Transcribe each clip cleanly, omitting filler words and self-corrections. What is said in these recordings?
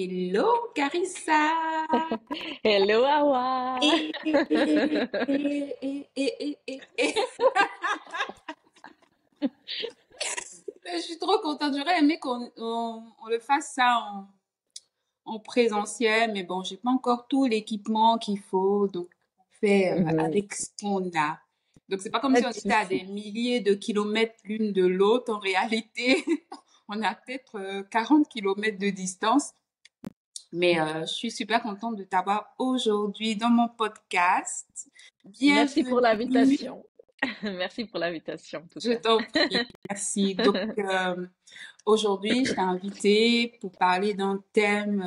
Hello, Carissa. Hello Awa. Et. Je suis trop contente. J'aurais aimé qu'on le fasse ça en présentiel, mais bon, j'ai pas encore tout l'équipement qu'il faut, donc on fait Mhm. avec ce qu'on a. Donc c'est pas comme Pas si on de était à des souci. milliers de kilomètres l'une de l'autre. En réalité, on a peut-être 40 kilomètres de distance. Mais je suis super contente de t'avoir aujourd'hui dans mon podcast. Merci pour Bienvenue. l'invitation. Merci pour l'invitation en tout Je cas. t'en prie. Merci. Donc, aujourd'hui, je t'ai invitée pour parler d'un thème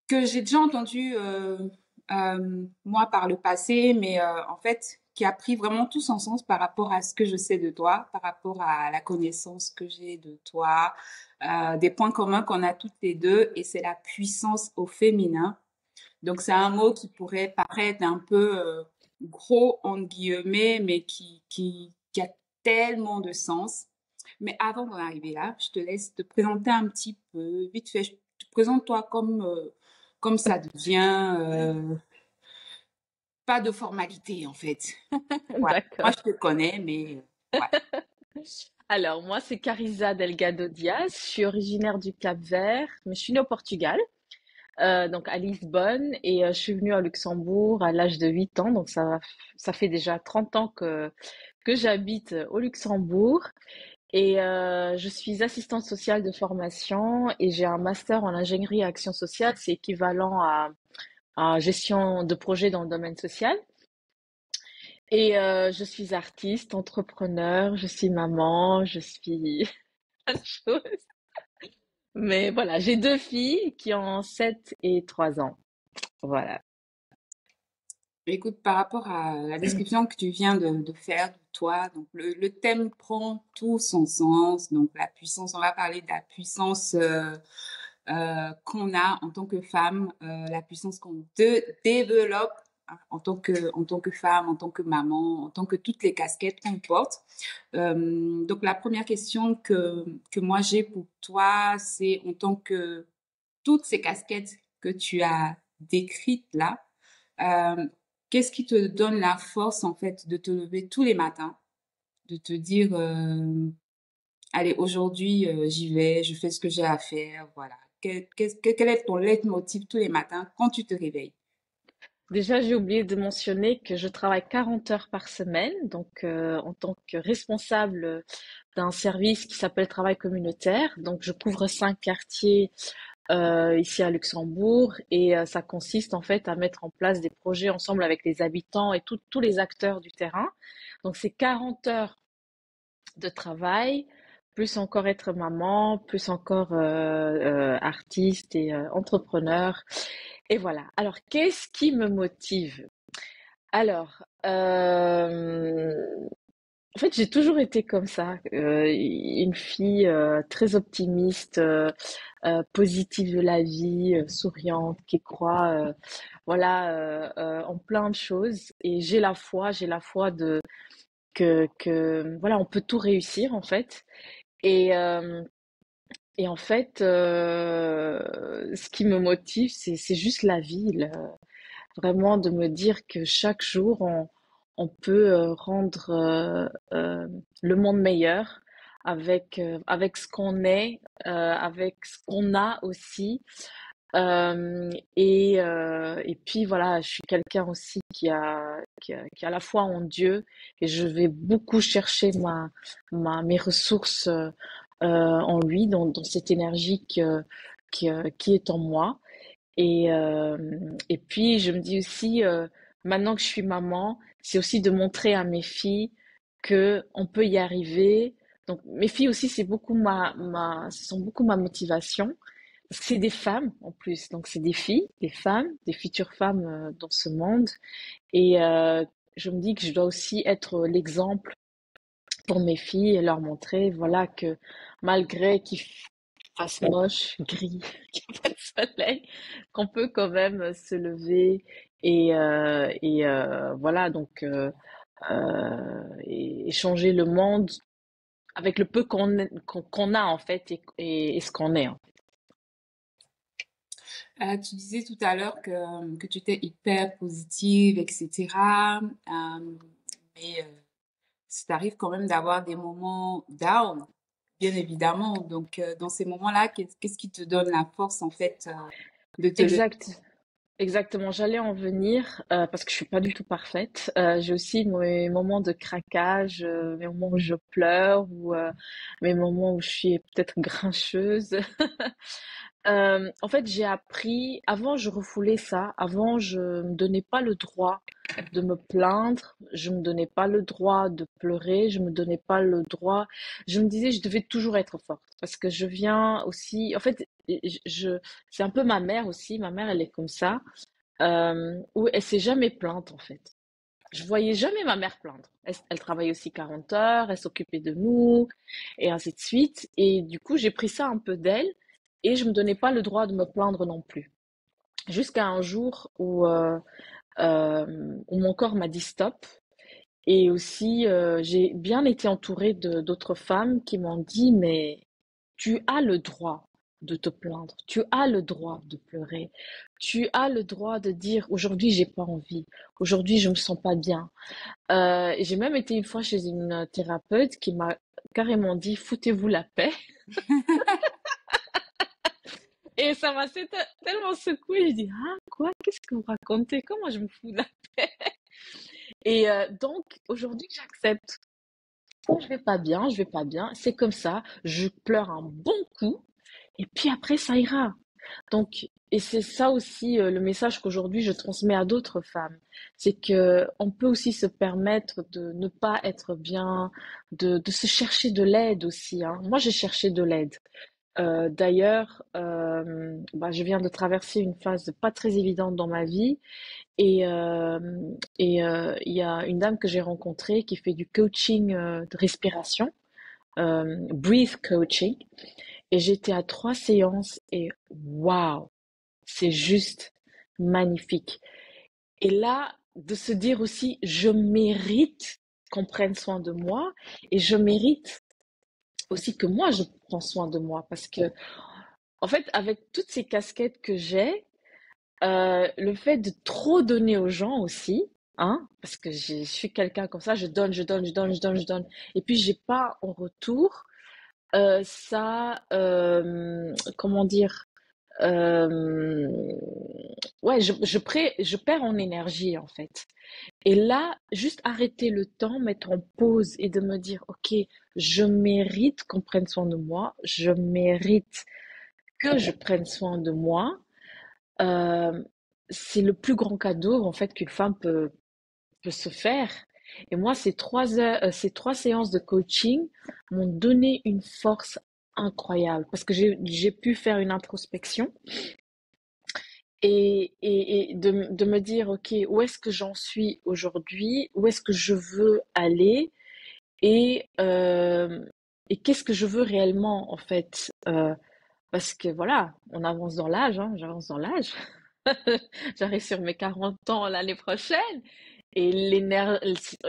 que j'ai déjà entendu, moi, par le passé, mais en fait, qui a pris vraiment tout son sens par rapport à ce que je sais de toi, par rapport à la connaissance que j'ai de toi, des points communs qu'on a toutes les deux, et c'est la puissance au féminin. Donc, c'est un mot qui pourrait paraître un peu gros, entre guillemets, mais qui a tellement de sens. Mais avant d'en arriver là, je te laisse te présenter un petit peu, vite fait. Je te présente toi comme ça devient. Pas de formalité, en fait. Voilà. Moi, D'accord. je te connais, mais ouais. Alors moi c'est Carisa Delgado Diaz. Je suis originaire du Cap-Vert, mais je suis née au Portugal, donc à Lisbonne, et je suis venue à Luxembourg à l'âge de 8 ans. Donc ça fait déjà 30 ans que j'habite au Luxembourg. Et je suis assistante sociale de formation et j'ai un master en ingénierie et action sociale. C'est équivalent à gestion de projet dans le domaine social. Et je suis artiste, entrepreneur, je suis maman, je suis plein de choses. Mais voilà, j'ai deux filles qui ont 7 et 3 ans. Voilà. Écoute, par rapport à la description que tu viens de faire de toi, donc le thème prend tout son sens. Donc la puissance, on va parler de la puissance qu'on a en tant que femme, la puissance qu'on développe hein, en tant que femme, en tant que maman, en tant que toutes les casquettes qu'on porte. Donc la première question que moi j'ai pour toi, c'est en tant que toutes ces casquettes que tu as décrites là, euh, qu'est-ce qui te donne la force en fait de te lever tous les matins, de te dire allez aujourd'hui j'y vais, je fais ce que j'ai à faire, voilà. Quel est ton leitmotiv tous les matins quand tu te réveilles? Déjà, j'ai oublié de mentionner que je travaille 40 heures par semaine, donc en tant que responsable d'un service qui s'appelle Travail communautaire. Donc, je couvre 5 quartiers ici à Luxembourg et ça consiste en fait à mettre en place des projets ensemble avec les habitants et tous les acteurs du terrain. Donc, c'est 40 heures de travail, plus encore être maman, plus encore artiste et entrepreneur. Et voilà. Alors, qu'est-ce qui me motive? Alors, en fait, j'ai toujours été comme ça, une fille très optimiste, positive de la vie, souriante, qui croit, voilà, en plein de choses. Et j'ai la foi de que voilà, on peut tout réussir en fait. Et et en fait, ce qui me motive, c'est juste la vie, vraiment de me dire que chaque jour, on peut rendre le monde meilleur avec ce qu'on est, avec ce qu'on a aussi. Et puis voilà, je suis quelqu'un aussi qui a la foi en Dieu et je vais beaucoup chercher mes ressources en lui, dans cette énergie qui est en moi. Et puis, je me dis aussi, maintenant que je suis maman, c'est aussi de montrer à mes filles que on peut y arriver. Donc, mes filles aussi, ce sont beaucoup ma motivation. C'est des femmes en plus, donc c'est des filles, des femmes, des futures femmes dans ce monde. Et je me dis que je dois aussi être l'exemple pour mes filles et leur montrer, voilà, que malgré qu'il fasse moche, gris, qu'il n'y a pas de soleil, qu'on peut quand même se lever et voilà, donc et changer le monde avec le peu qu'on a en fait et ce qu'on est, hein. Tu disais tout à l'heure que tu étais hyper positive, etc. Mais ça t'arrive quand même d'avoir des moments down, bien évidemment. Donc, dans ces moments-là, qu'est-ce qui te donne la force, en fait, de te lever? Exact. Exactement, j'allais en venir parce que je suis pas du tout parfaite. J'ai aussi mes moments de craquage, mes moments où je pleure ou mes moments où je suis peut-être grincheuse. En fait, j'ai appris. Avant, je refoulais ça. Avant, je me donnais pas le droit de me plaindre. Je me donnais pas le droit de pleurer. Je me donnais pas le droit. Je me disais, je devais toujours être forte parce que je viens aussi. En fait, c'est un peu ma mère aussi. Ma mère, elle est comme ça où elle s'est jamais plainte en fait. Je voyais jamais ma mère plaindre. Elle travaillait aussi 40 heures, elle s'occupait de nous et ainsi de suite. Et du coup, j'ai pris ça un peu d'elle et je me donnais pas le droit de me plaindre non plus. Jusqu'à un jour où mon corps m'a dit stop. Et aussi, j'ai bien été entourée de d'autres femmes qui m'ont dit, mais tu as le droit de te plaindre, tu as le droit de pleurer, tu as le droit de dire aujourd'hui j'ai pas envie, aujourd'hui je me sens pas bien. Et j'ai même été une fois chez une thérapeute qui m'a carrément dit foutez-vous la paix. Et ça m'a tellement secouée. Je dis ah quoi, qu'est-ce que vous racontez? Comment je me fous de la paix? Et donc aujourd'hui j'accepte. Quand je vais pas bien, je vais pas bien. C'est comme ça. Je pleure un bon coup et puis après ça ira. Donc, et c'est ça aussi le message qu'aujourd'hui je transmets à d'autres femmes, c'est que on peut aussi se permettre de ne pas être bien, de se chercher de l'aide aussi, hein. Moi, j'ai cherché de l'aide. D'ailleurs, bah, je viens de traverser une phase pas très évidente dans ma vie et il y a une dame que j'ai rencontrée qui fait du coaching de respiration, breathe coaching, et j'étais à 3 séances et waouh! C'est juste magnifique. Et là, de se dire aussi, je mérite qu'on prenne soin de moi et je mérite aussi que moi, je prends soin de moi. Parce que, en fait, avec toutes ces casquettes que j'ai, le fait de trop donner aux gens aussi, hein, parce que je suis quelqu'un comme ça, je donne, je donne, je donne, je donne, je donne, et puis j'ai pas en retour, comment dire, euh, ouais, je perds en énergie en fait. Et là, juste arrêter le temps, mettre en pause et de me dire, ok, je mérite qu'on prenne soin de moi, je mérite que je prenne soin de moi. Euh, c'est le plus grand cadeau en fait qu'une femme peut se faire. Et moi, ces 3 séances de coaching m'ont donné une force incroyable parce que j'ai pu faire une introspection et de me dire, OK, où est-ce que j'en suis aujourd'hui? Où est-ce que je veux aller? Et, euh, et qu'est-ce que je veux réellement, en fait? Parce que voilà, on avance dans l'âge, hein, j'avance dans l'âge. J'arrive sur mes 40 ans l'année prochaine. Et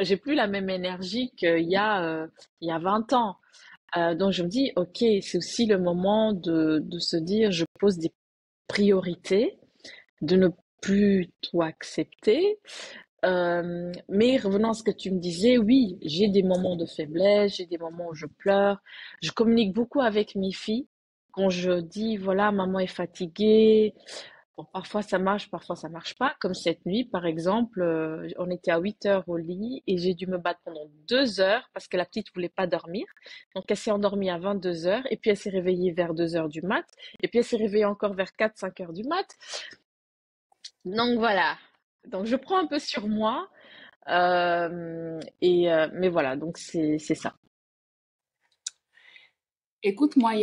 j'ai plus la même énergie il y a 20 ans. Donc je me dis, OK, c'est aussi le moment de se dire, je pose des priorités de ne plus tout accepter. Mais revenant à ce que tu me disais, oui, j'ai des moments de faiblesse, j'ai des moments où je pleure. Je communique beaucoup avec mes filles. Quand je dis, voilà, maman est fatiguée, bon, parfois ça marche, parfois ça marche pas. Comme cette nuit, par exemple, on était à 8 heures au lit et j'ai dû me battre pendant 2 heures parce que la petite voulait pas dormir. Donc elle s'est endormie à 22 heures et puis elle s'est réveillée vers 2 heures du mat et puis elle s'est réveillée encore vers 4, 5 heures du mat. Donc voilà. Donc je prends un peu sur moi, mais voilà. Donc c'est ça. Écoute, moi, il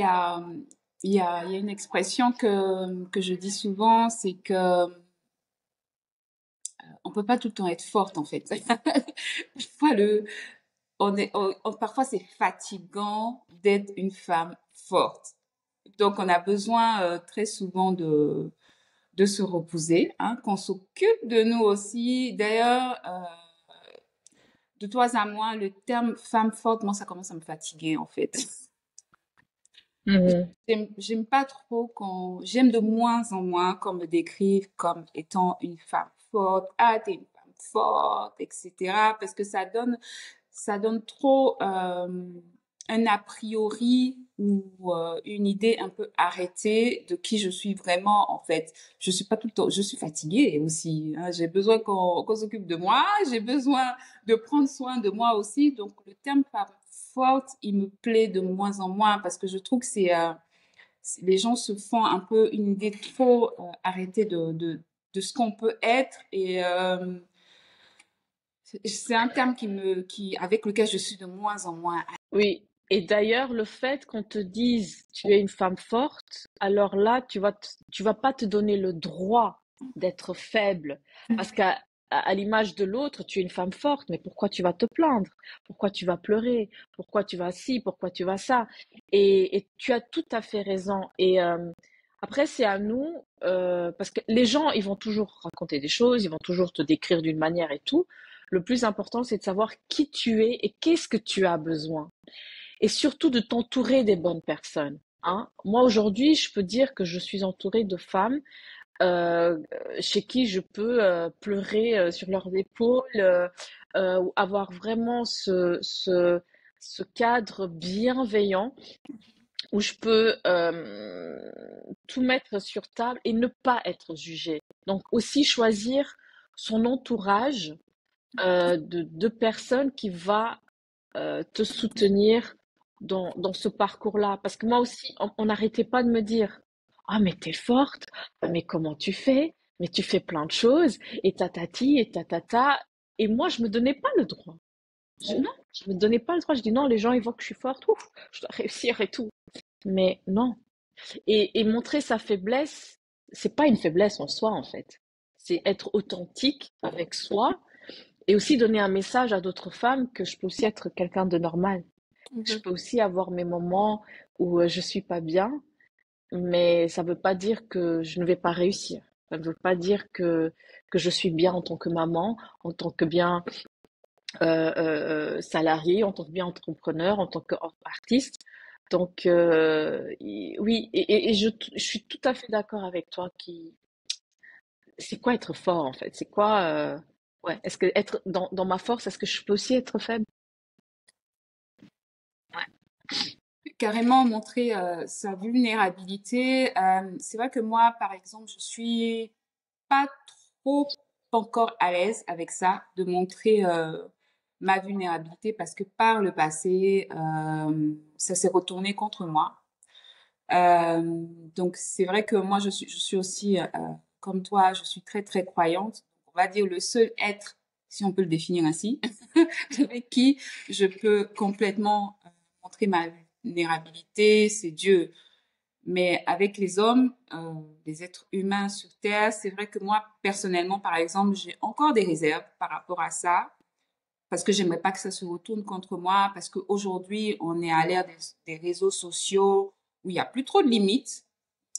y a une expression que je dis souvent, c'est que on peut pas tout le temps être forte, en fait. Parfois, parfois, c'est fatigant d'être une femme forte. Donc, on a besoin très souvent de se reposer, hein, qu'on s'occupe de nous aussi. D'ailleurs, de toi à moi, le terme femme forte, moi, ça commence à me fatiguer, en fait. Mhm. J'aime pas trop j'aime de moins en moins qu'on me décrive comme étant une femme forte. Ah, t'es une femme forte, etc. Parce que ça donne trop un a priori ou une idée un peu arrêtée de qui je suis vraiment en fait. Je suis pas tout le temps, je suis fatiguée aussi, hein. J'ai besoin qu'on s'occupe de moi, j'ai besoin de prendre soin de moi aussi. Donc le terme femme forte, il me plaît de moins en moins parce que je trouve que les gens se font un peu une idée trop arrêtée de ce qu'on peut être et c'est un terme avec lequel je suis de moins en moins. Oui, et d'ailleurs, le fait qu'on te dise tu es une femme forte, alors là, tu vas pas te donner le droit d'être faible. Parce à l'image de l'autre, tu es une femme forte, mais pourquoi tu vas te plaindre? Pourquoi tu vas pleurer? Pourquoi tu vas ci? Pourquoi tu vas ça? Et tu as tout à fait raison. Et après, c'est à nous, parce que les gens, ils vont toujours raconter des choses, ils vont toujours te décrire d'une manière et tout. Le plus important, c'est de savoir qui tu es et qu'est-ce que tu as besoin et surtout de t'entourer des bonnes personnes. Hein. Moi, aujourd'hui, je peux dire que je suis entourée de femmes euh, chez qui je peux pleurer sur leurs épaules, ou avoir vraiment ce cadre bienveillant où je peux tout mettre sur table et ne pas être jugée. Donc aussi choisir son entourage de personnes qui va te soutenir dans ce parcours-là. Parce que moi aussi, on n'arrêtait pas de me dire, ah, mais t'es forte, mais comment tu fais? Mais tu fais plein de choses, et tatati, et tatata. Et moi, je me donnais pas le droit. Non, je me donnais pas le droit. Je dis non, les gens, ils voient que je suis forte, ouf, je dois réussir et tout. Mais non. Et montrer sa faiblesse, c'est pas une faiblesse en soi, en fait. C'est être authentique avec soi et aussi donner un message à d'autres femmes que je peux aussi être quelqu'un de normal. Je Mhm. peux aussi avoir mes moments où je suis pas bien, mais ça veut pas dire que je ne vais pas réussir. Ça ne veut pas dire que je suis bien en tant que maman, en tant que bien salariée, en tant que bien entrepreneur, en tant qu'artiste. Donc oui, et je suis tout à fait d'accord avec toi qui c'est quoi être fort en fait? C'est quoi ouais, est-ce que être dans ma force, est-ce que je peux aussi être faible? Carrément montrer sa vulnérabilité. C'est vrai que moi, par exemple, je suis pas trop encore à l'aise avec ça, de montrer ma vulnérabilité parce que par le passé, ça s'est retourné contre moi. Euh, donc c'est vrai que moi je suis aussi comme toi, je suis très très croyante. On va dire le seul être, si on peut le définir ainsi, avec qui je peux complètement montrer ma vulnérabilité, c'est Dieu. Mais avec les hommes, les êtres humains sur Terre, c'est vrai que moi personnellement, par exemple, j'ai encore des réserves par rapport à ça. Parce que j'aimerais pas que ça se retourne contre moi, parce qu'aujourd'hui, on est à l'ère des réseaux sociaux où il y a plus trop de limites.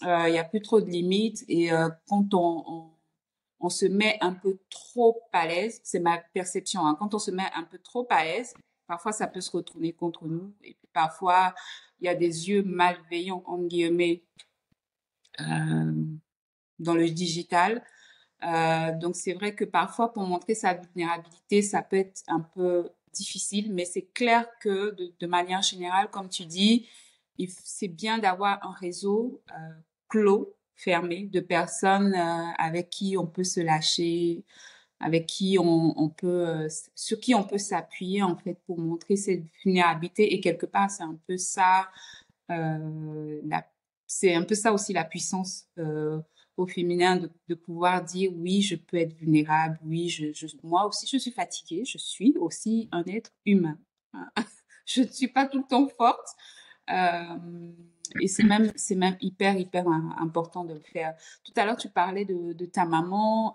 Il y a plus trop de limites et quand on se met un peu trop à l'aise, c'est ma perception, hein, quand on se met un peu trop à l'aise, parfois ça peut se retourner contre nous et puis parfois il y a des yeux malveillants, entre guillemets, euh, dans le digital. Donc c'est vrai que parfois pour montrer sa vulnérabilité, ça peut être un peu difficile, mais c'est clair que de manière générale, comme tu dis, c'est bien d'avoir un réseau clos, fermé, de personnes avec qui on peut se lâcher, avec qui on peut, sur qui on peut s'appuyer en fait pour montrer cette vulnérabilité. Et quelque part, c'est un peu ça, la, c'est un peu ça aussi la puissance au féminin de pouvoir dire oui, je peux être vulnérable, oui, moi aussi je suis fatiguée, je suis aussi un être humain. Je ne suis pas tout le temps forte. Et c'est même hyper important de le faire. Tout à l'heure, tu parlais de ta maman.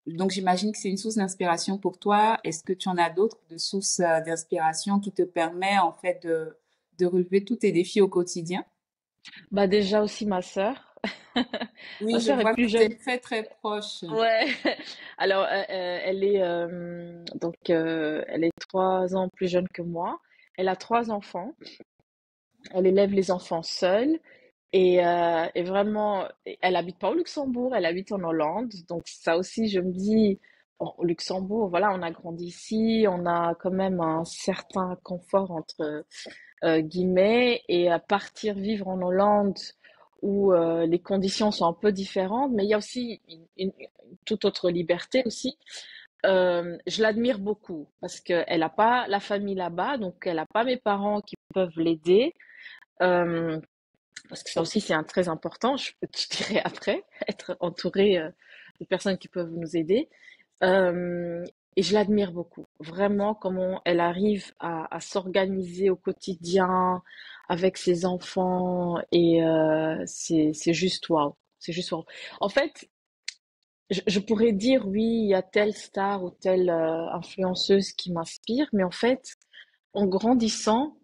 Donc, j'imagine que c'est une source d'inspiration pour toi. Est-ce que tu en as d'autres de sources d'inspiration qui te permet en fait de relever tous tes défis au quotidien? Bah déjà aussi ma sœur. Oui, Ma je sœur est vois que plus vous jeune. êtes très très proches. Ouais. Alors elle est donc elle est 3 ans plus jeune que moi. Elle a 3 enfants. Elle élève les enfants seule. Et vraiment, elle habite pas au Luxembourg, elle habite en Hollande. Donc ça aussi, je me dis, bon, au Luxembourg, voilà, on a grandi ici, on a quand même un certain confort entre guillemets, et à partir vivre en Hollande où les conditions sont un peu différentes, mais il y a aussi une toute autre liberté aussi. Je l'admire beaucoup parce qu'elle n'a pas la famille là-bas, donc elle n'a pas mes parents qui peuvent l'aider. Euh, Parce que ça aussi, c'est un très important, je dirais après, être entouré de personnes qui peuvent nous aider. Euh, et je l'admire beaucoup. Vraiment, comment elle arrive à s'organiser au quotidien avec ses enfants. Et c'est juste waouh. C'est juste waouh. En fait, je pourrais dire, oui, il y a telle star ou telle influenceuse qui m'inspire, mais en fait, en grandissant,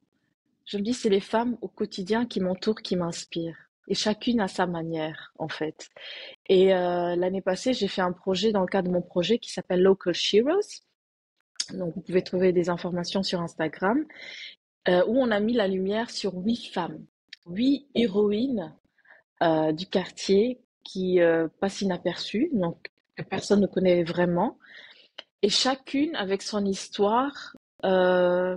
je me dis, c'est les femmes au quotidien qui m'entourent, qui m'inspirent. Et chacune à sa manière, en fait. Et l'année passée, j'ai fait un projet dans le cadre de mon projet qui s'appelle Local Heroes. Donc, vous pouvez trouver des informations sur Instagram, où on a mis la lumière sur 8 femmes, 8 héroïnes du quartier qui passent inaperçues, donc que personne ne connaît vraiment. Et chacune, avec son histoire, euh,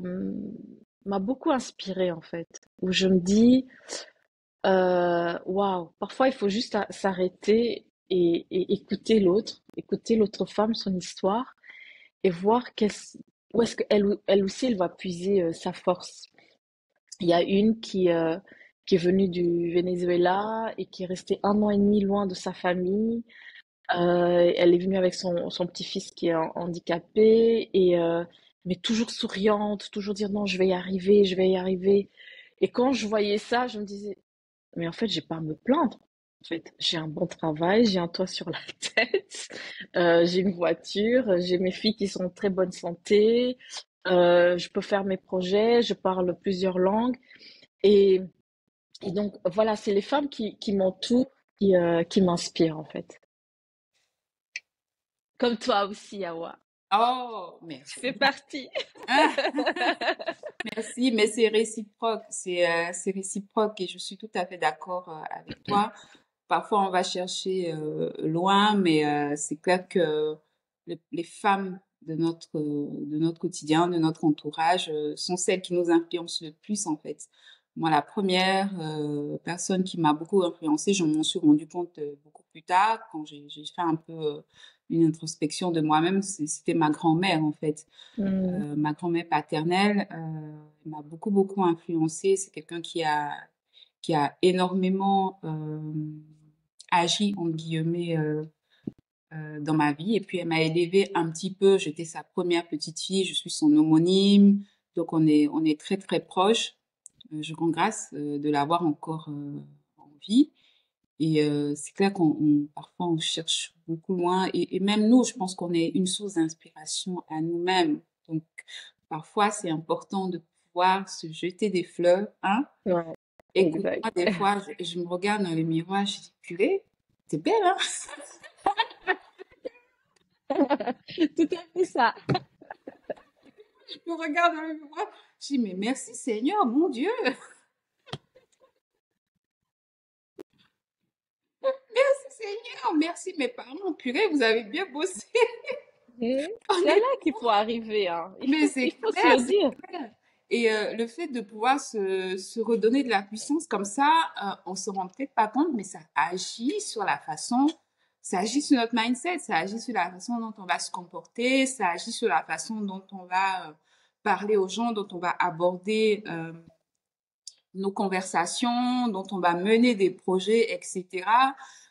m'a beaucoup inspirée, en fait. Où je me dis, waouh, parfois il faut juste s'arrêter et écouter l'autre femme, son histoire, et voir où est-ce qu'elle elle aussi elle va puiser sa force. Il y a une qui est venue du Venezuela et qui est restée 1 an et demi loin de sa famille. Elle est venue avec son petit-fils qui est handicapé et mais toujours souriante, toujours dire non, je vais y arriver, je vais y arriver. Et quand je voyais ça, je me disais, mais en fait, j'ai pas à me plaindre. En fait, j'ai un bon travail, j'ai un toit sur la tête, j'ai une voiture, j'ai mes filles qui sont en très bonne santé, je peux faire mes projets, je parle plusieurs langues. Et, et donc, voilà, c'est les femmes qui m'entourent, qui m'inspirent, en fait. Comme toi aussi, Awa. Oh, Tu merci. fais partie. Merci, mais c'est réciproque et je suis tout à fait d'accord avec toi. Parfois, on va chercher loin, mais c'est clair que les femmes de notre quotidien, de notre entourage, sont celles qui nous influencent le plus, en fait. Moi, la première personne qui m'a beaucoup influencée, je m'en suis rendu compte beaucoup plus tard, quand j'ai fait un peu une introspection de moi-même, c'était ma grand-mère, en fait. Hmm, Ma grand-mère paternelle m'a beaucoup influencée. C'est quelqu'un qui a énormément agi, entre guillemets, dans ma vie. Et puis, elle m'a élevée un petit peu. J'étais sa première petite fille. Je suis son homonyme. Donc, on est très proches. Je rends grâce de l'avoir encore en vie. Et c'est clair parfois, on cherche beaucoup loin. Et même nous, je pense qu'on est une source d'inspiration à nous-mêmes. Donc, parfois, c'est important de pouvoir se jeter des fleurs, hein. ouais, Écoute, exact. moi, des fois, je me regarde dans le miroir, je dis, purée, t'es belle, hein? Tout à fait ça. Je me regarde dans le miroir, je dis, mais merci Seigneur, mon Dieu, merci Seigneur, merci mes parents, purée, vous avez bien bossé, Mhm. C'est là qu'il honnêtement. faut arriver, hein. Mais c'est Il faut se clair, le c'est dire. clair. Et le fait de pouvoir se redonner de la puissance comme ça, on se rend peut-être pas compte, mais ça agit sur la façon, ça agit sur notre mindset, ça agit sur la façon dont on va se comporter, ça agit sur la façon dont on va parler aux gens, dont on va aborder nos conversations, dont on va mener des projets, etc.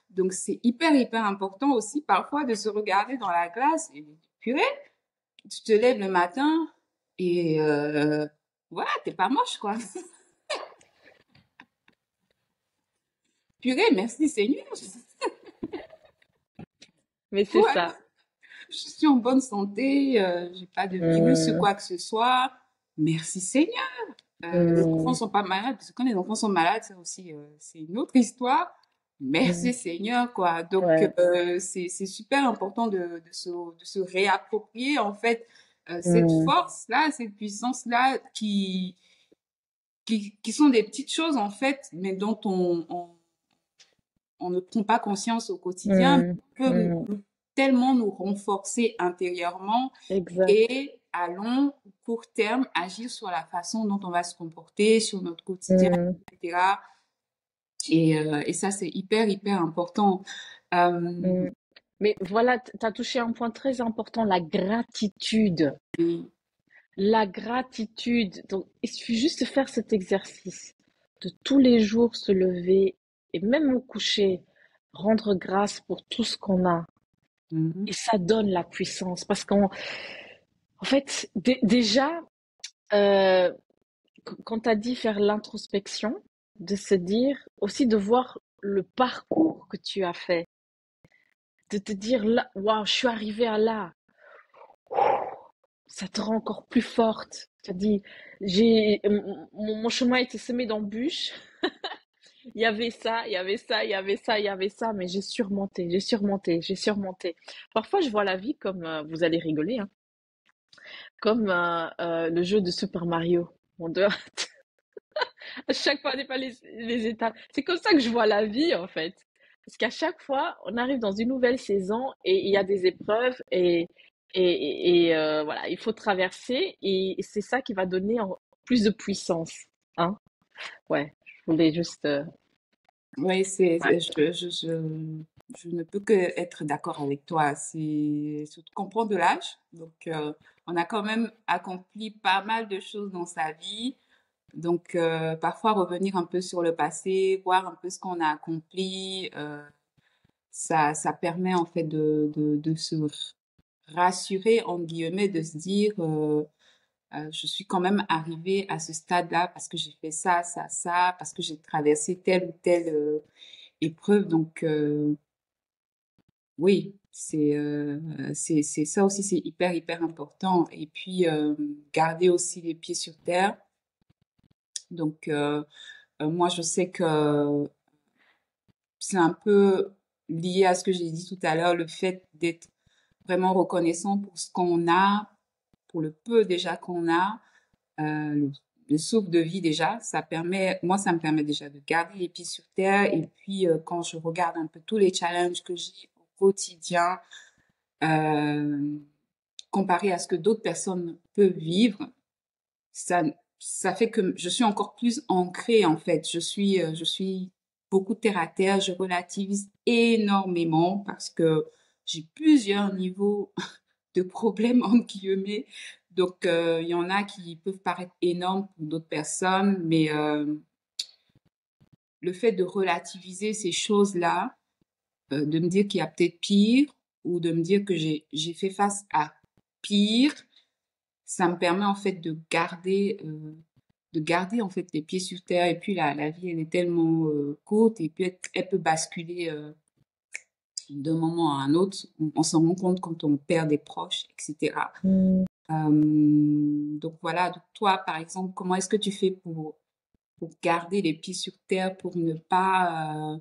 Donc c'est hyper important aussi parfois de se regarder dans la glace et de dire, purée, tu te lèves le matin et voilà, t'es pas moche, quoi. Purée, merci Seigneur. Mais c'est Ouais, ça. je suis en bonne santé, j'ai pas de virus ou Hmm, quoi que ce soit. Merci Seigneur. Les enfants hmm, sont pas malades, parce que quand les enfants sont malades, ça aussi, c'est une autre histoire. hmm. Merci Seigneur, quoi. Donc, Ouais. c'est super important de se réapproprier, en fait, cette Hmm, force-là, cette puissance-là qui sont des petites choses en fait, mais dont on ne prend pas conscience au quotidien, Mm, mais peut mm, tellement nous renforcer intérieurement exact. et à long ou court terme agir sur la façon dont on va se comporter, sur notre quotidien, Mm, etc. Et ça, c'est hyper, hyper important. mm. Mais voilà, tu as touché un point très important, la gratitude. Et- La gratitude. Donc, il suffit juste de faire cet exercice, de tous les jours se lever et même au coucher, rendre grâce pour tout ce qu'on a. Mhm, Et ça donne la puissance parce en fait, déjà, euh, quand tu as dit faire l'introspection, de se dire aussi de voir le parcours que tu as fait, de te dire là, waouh, je suis arrivée à là. Ça te rend encore plus forte. Tu as dit, mon chemin était semé d'embûches. Il y avait ça, il y avait ça, il y avait ça, il y avait ça, mais j'ai surmonté, j'ai surmonté, j'ai surmonté. Parfois, je vois la vie comme, vous allez rigoler, hein, comme le jeu de Super Mario. On doit à chaque fois dépasser les étapes. C'est comme ça que je vois la vie, en fait. Parce qu'à chaque fois, on arrive dans une nouvelle saison et il y a des épreuves et voilà, il faut traverser et c'est ça qui va donner plus de puissance. Hein? Ouais, je voulais juste. Oui, Ouais. je ne peux que être d'accord avec toi. C'est surtout qu'on prend de l'âge, donc on a quand même accompli pas mal de choses dans sa vie. Donc parfois revenir un peu sur le passé, voir un peu ce qu'on a accompli, ça permet en fait de se rassurer en guillemets, de se dire je suis quand même arrivée à ce stade-là parce que j'ai fait ça, ça, ça, parce que j'ai traversé telle ou telle épreuve. Donc, oui, c'est ça aussi, c'est hyper, hyper important. Et puis, garder aussi les pieds sur terre. Donc, moi, je sais que c'est un peu lié à ce que j'ai dit tout à l'heure, le fait d'être vraiment reconnaissant pour ce qu'on a, pour le peu déjà qu'on a, le, le souffle de vie déjà, ça permet, moi, ça me permet déjà de garder les pieds sur terre. Et puis, quand je regarde un peu tous les challenges que j'ai au quotidien, euh, comparé à ce que d'autres personnes peuvent vivre, ça, ça fait que je suis encore plus ancrée, en fait. Je suis beaucoup terre à terre, je relativise énormément parce que j'ai plusieurs niveaux de problèmes, entre guillemets. Donc, il y en a qui peuvent paraître énormes pour d'autres personnes, mais le fait de relativiser ces choses-là, de me dire qu'il y a peut-être pire, ou de me dire que j'ai fait face à pire, ça me permet en fait de garder en fait les pieds sur terre. Et puis la vie, elle est tellement courte, et puis elle peut basculer d'un moment à un autre. On s'en rend compte quand on perd des proches, etc. Mm. Donc voilà, donc toi, par exemple, comment est-ce que tu fais pour garder les pieds sur terre, pour ne pas...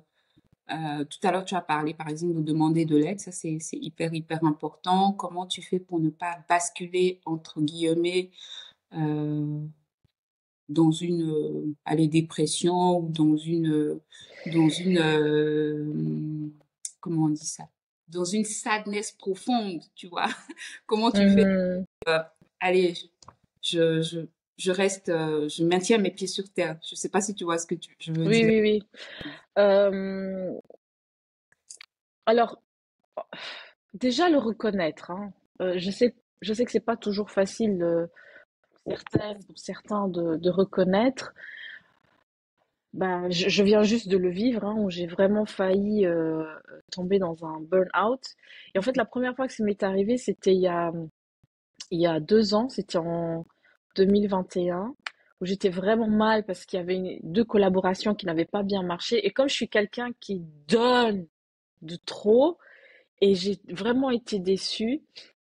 tout à l'heure, tu as parlé, par exemple, de demander de l'aide. Ça, c'est hyper, hyper important. Comment tu fais pour ne pas basculer, entre guillemets, euh, dans une allez, dépression ou dans une comment on dit ça? Dans une sadness profonde, tu vois? Comment tu fais? Mhm. Allez, je, je, je reste, je maintiens mes pieds sur terre. Je sais pas si tu vois ce que je veux Oui, dire. oui, oui. Euh, alors, déjà le reconnaître, hein. Je sais que c'est pas toujours facile pour certains de reconnaître. Ben, je viens juste de le vivre, hein, où j'ai vraiment failli tomber dans un burn-out. Et en fait, la première fois que ça m'est arrivé, c'était il y a 2 ans, c'était en 2021, où j'étais vraiment mal parce qu'il y avait deux collaborations qui n'avaient pas bien marché. Et comme je suis quelqu'un qui donne de trop, et j'ai vraiment été déçue.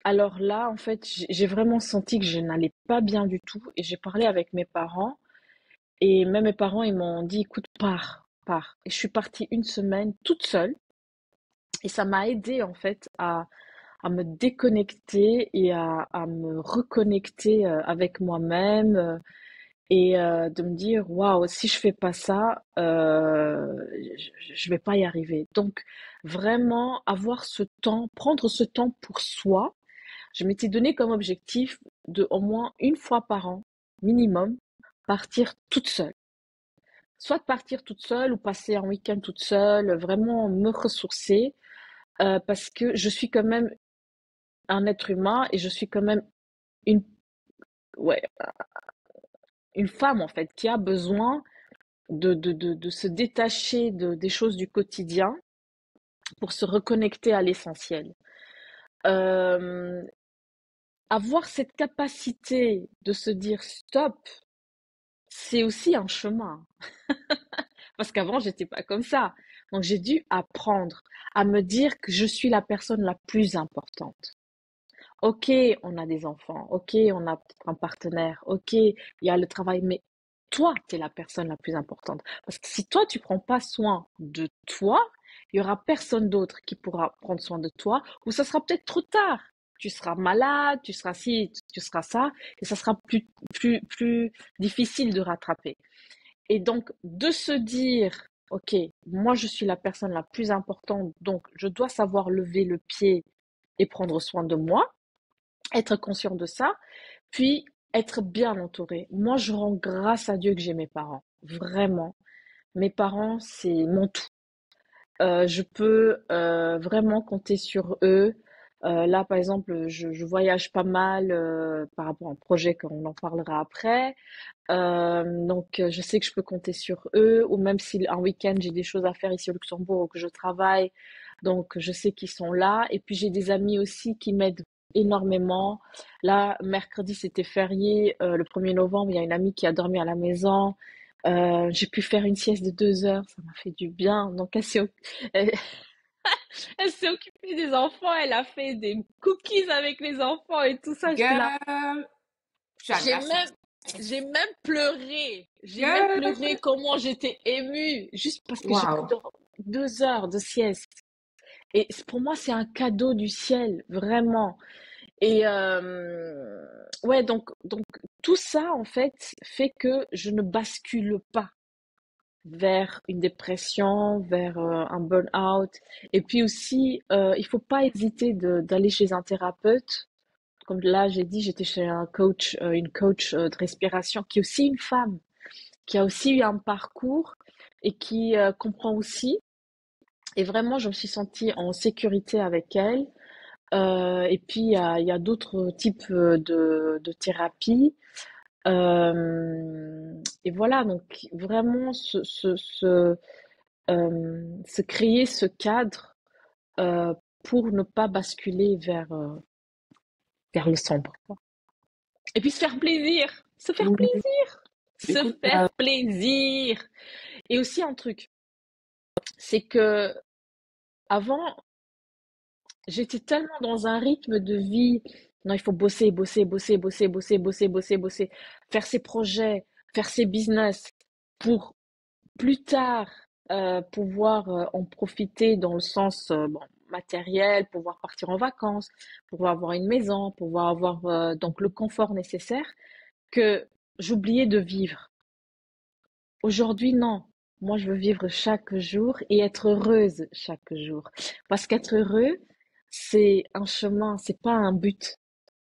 Alors là, en fait, j'ai vraiment senti que je n'allais pas bien du tout et j'ai parlé avec mes parents et même mes parents, ils m'ont dit, écoute, pars, pars. Et je suis partie une semaine toute seule et ça m'a aidé en fait à me déconnecter et à me reconnecter avec moi-même. et de me dire, waouh, si je fais pas ça, je vais pas y arriver. Donc, vraiment avoir ce temps, prendre ce temps pour soi. Je m'étais donné comme objectif de au moins une fois par an, minimum, partir toute seule. Soit de partir toute seule ou passer un week-end toute seule, vraiment me ressourcer, parce que je suis quand même un être humain et je suis quand même une, ouais, une femme en fait qui a besoin de se détacher des choses du quotidien pour se reconnecter à l'essentiel. Euh, Avoir cette capacité de se dire stop, c'est aussi un chemin. Parce qu'avant, j'étais pas comme ça. Donc, j'ai dû apprendre à me dire que je suis la personne la plus importante. Ok, on a des enfants. Ok, on a un partenaire. Ok, il y a le travail. Mais toi, tu es la personne la plus importante. Parce que si toi, tu prends pas soin de toi, il y aura personne d'autre qui pourra prendre soin de toi. Ou ça sera peut-être trop tard. Tu seras malade, tu seras ci, tu seras ça. Et ça sera plus difficile de rattraper. Et donc, de se dire, OK, moi, je suis la personne la plus importante, donc je dois savoir lever le pied et prendre soin de moi, être conscient de ça, puis être bien entouré. Moi, je rends grâce à Dieu que j'ai mes parents. Vraiment. Mes parents, c'est mon tout. Je peux vraiment compter sur eux. Là, par exemple, je voyage pas mal par rapport à un projet qu'on en parlera après. Donc, je sais que je peux compter sur eux, ou même si un week-end j'ai des choses à faire ici au Luxembourg ou que je travaille, donc je sais qu'ils sont là. Et puis j'ai des amis aussi qui m'aident énormément. Là, mercredi c'était férié, le 1er novembre, il y a une amie qui a dormi à la maison. J'ai pu faire une sieste de 2 heures, ça m'a fait du bien. Donc elle, elle s'est occupée des enfants, elle a fait des cookies avec les enfants et tout ça. J'étais là. Girl, tu as de J'ai la chance. même, j'ai même pleuré. J'ai même Girl, pleuré comment j'étais émue juste parce que j'ai pu wow. dormir 2 heures de sieste. Et pour moi, c'est un cadeau du ciel, vraiment. Et ouais, donc tout ça en fait fait que je ne bascule pas vers une dépression, vers un burn-out. Et puis aussi, il faut pas hésiter d'aller chez un thérapeute. Comme là, j'ai dit, j'étais chez un coach, une coach de respiration qui est aussi une femme, qui a aussi eu un parcours et qui comprend aussi. Et vraiment, je me suis sentie en sécurité avec elle. Et puis, il y a d'autres types de thérapies. Et voilà, donc vraiment se créer ce cadre pour ne pas basculer vers le sombre. Et puis se faire plaisir, se faire Oui. plaisir, se Écoute, faire plaisir. Et aussi un truc, c'est que avant, j'étais tellement dans un rythme de vie. Non, il faut bosser, bosser, bosser, bosser, bosser, bosser, bosser, bosser, faire ses projets, faire ses business pour plus tard pouvoir en profiter dans le sens bon, matériel, pouvoir partir en vacances, pouvoir avoir une maison, pouvoir avoir donc le confort nécessaire, que j'oubliais de vivre. Aujourd'hui, non. Moi, je veux vivre chaque jour et être heureuse chaque jour. Parce qu'être heureux, c'est un chemin, c'est pas un but.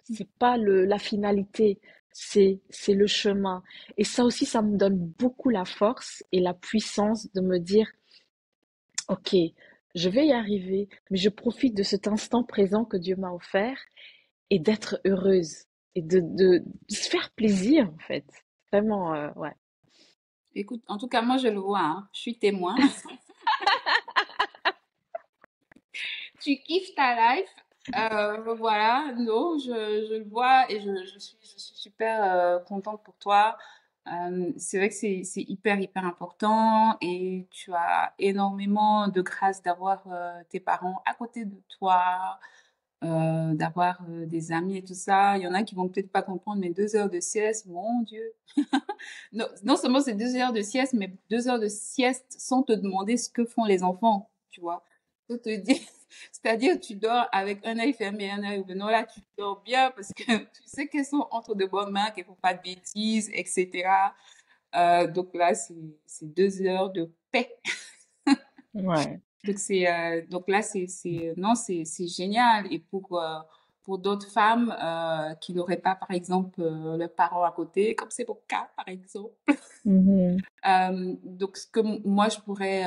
C'est pas la finalité. C'est le chemin. Et ça aussi, ça me donne beaucoup la force et la puissance de me dire, OK, je vais y arriver, mais je profite de cet instant présent que Dieu m'a offert et d'être heureuse et de se faire plaisir, en fait. Vraiment, ouais. écoute, en tout cas, moi, je le vois, hein. Je suis témoin. Tu kiffes ta life. Voilà, non, je le vois et je suis super contente pour toi. C'est vrai que c'est hyper, hyper important et tu as énormément de grâce d'avoir tes parents à côté de toi, d'avoir des amis et tout ça. Il y en a qui vont peut-être pas comprendre, mais 2 heures de sieste, mon Dieu. Non, non seulement c'est 2 heures de sieste, mais 2 heures de sieste sans te demander ce que font les enfants, tu vois. Faut te dire. C'est-à-dire, tu dors avec un œil fermé et un œil ouvert. Non, là, tu dors bien parce que tu sais qu'elles sont entre de bonnes mains, qu'elles font pas de bêtises, etc. Donc là, c'est 2 heures de paix. Ouais. Donc là, non, c'est génial. Et pour d'autres femmes qui n'auraient pas, par exemple, leurs parents à côté, comme c'est mon cas, par exemple. Mhm. Donc, ce que moi, je pourrais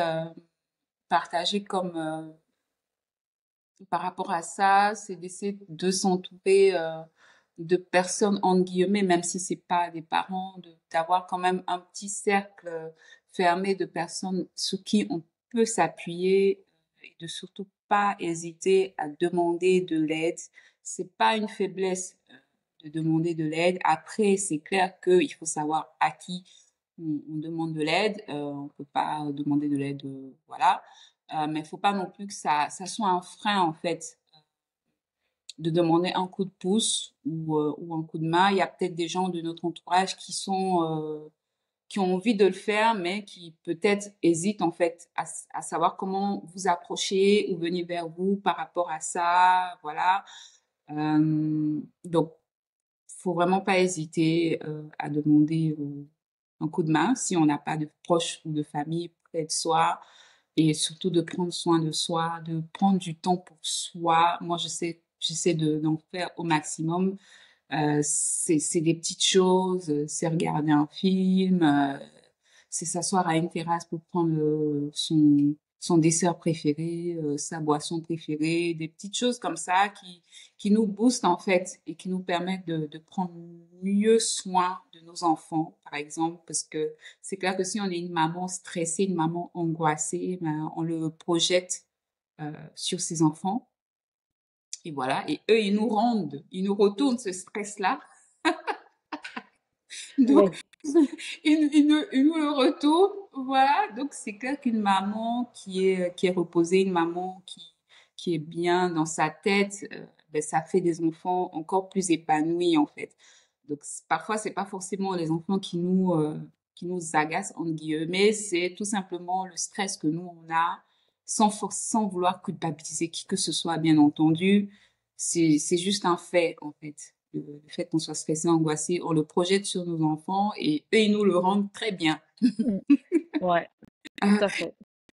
partager comme par rapport à ça, c'est d'essayer de s'entourer de personnes, entre guillemets, même si c'est pas des parents, d'avoir quand même un petit cercle fermé de personnes sur qui on peut s'appuyer et de surtout pas hésiter à demander de l'aide. C'est pas une faiblesse de demander de l'aide. Après, c'est clair qu'il faut savoir à qui on demande de l'aide. On peut pas demander de l'aide, voilà. Mais il faut pas non plus que ça soit un frein, en fait, de demander un coup de pouce ou un coup de main. Il y a peut-être des gens de notre entourage qui ont envie de le faire, mais qui peut-être hésitent, en fait, à savoir comment vous approcher ou venir vers vous par rapport à ça. Voilà. Donc, faut vraiment pas hésiter à demander un coup de main si on n'a pas de proches ou de famille près de soi et surtout de prendre soin de soi, de prendre du temps pour soi. Moi, j'essaie d'en faire au maximum. C'est des petites choses, c'est regarder un film, c'est s'asseoir à une terrasse pour prendre son dessert préféré, sa boisson préférée, des petites choses comme ça qui nous boostent en fait et qui nous permettent de prendre mieux soin de nos enfants, par exemple, parce que c'est clair que si on est une maman stressée, une maman angoissée, ben, on le projette sur ses enfants. Et voilà, et eux, ils nous retournent ce stress-là. Donc, Oui. il nous le retourne. Voilà, donc c'est clair qu'une maman qui est reposée, une maman qui est bien dans sa tête, ben, ça fait des enfants encore plus épanouis, en fait. Donc, parfois, c'est pas forcément les enfants qui nous agacent, entre guillemets, c'est tout simplement le stress que nous, on a, sans vouloir culpabiliser qui que ce soit, bien entendu. C'est juste un fait, en fait. Le fait qu'on soit stressé, angoissé, on le projette sur nos enfants et eux, ils nous le rendent très bien. Mm. Ouais, tout Euh, à fait.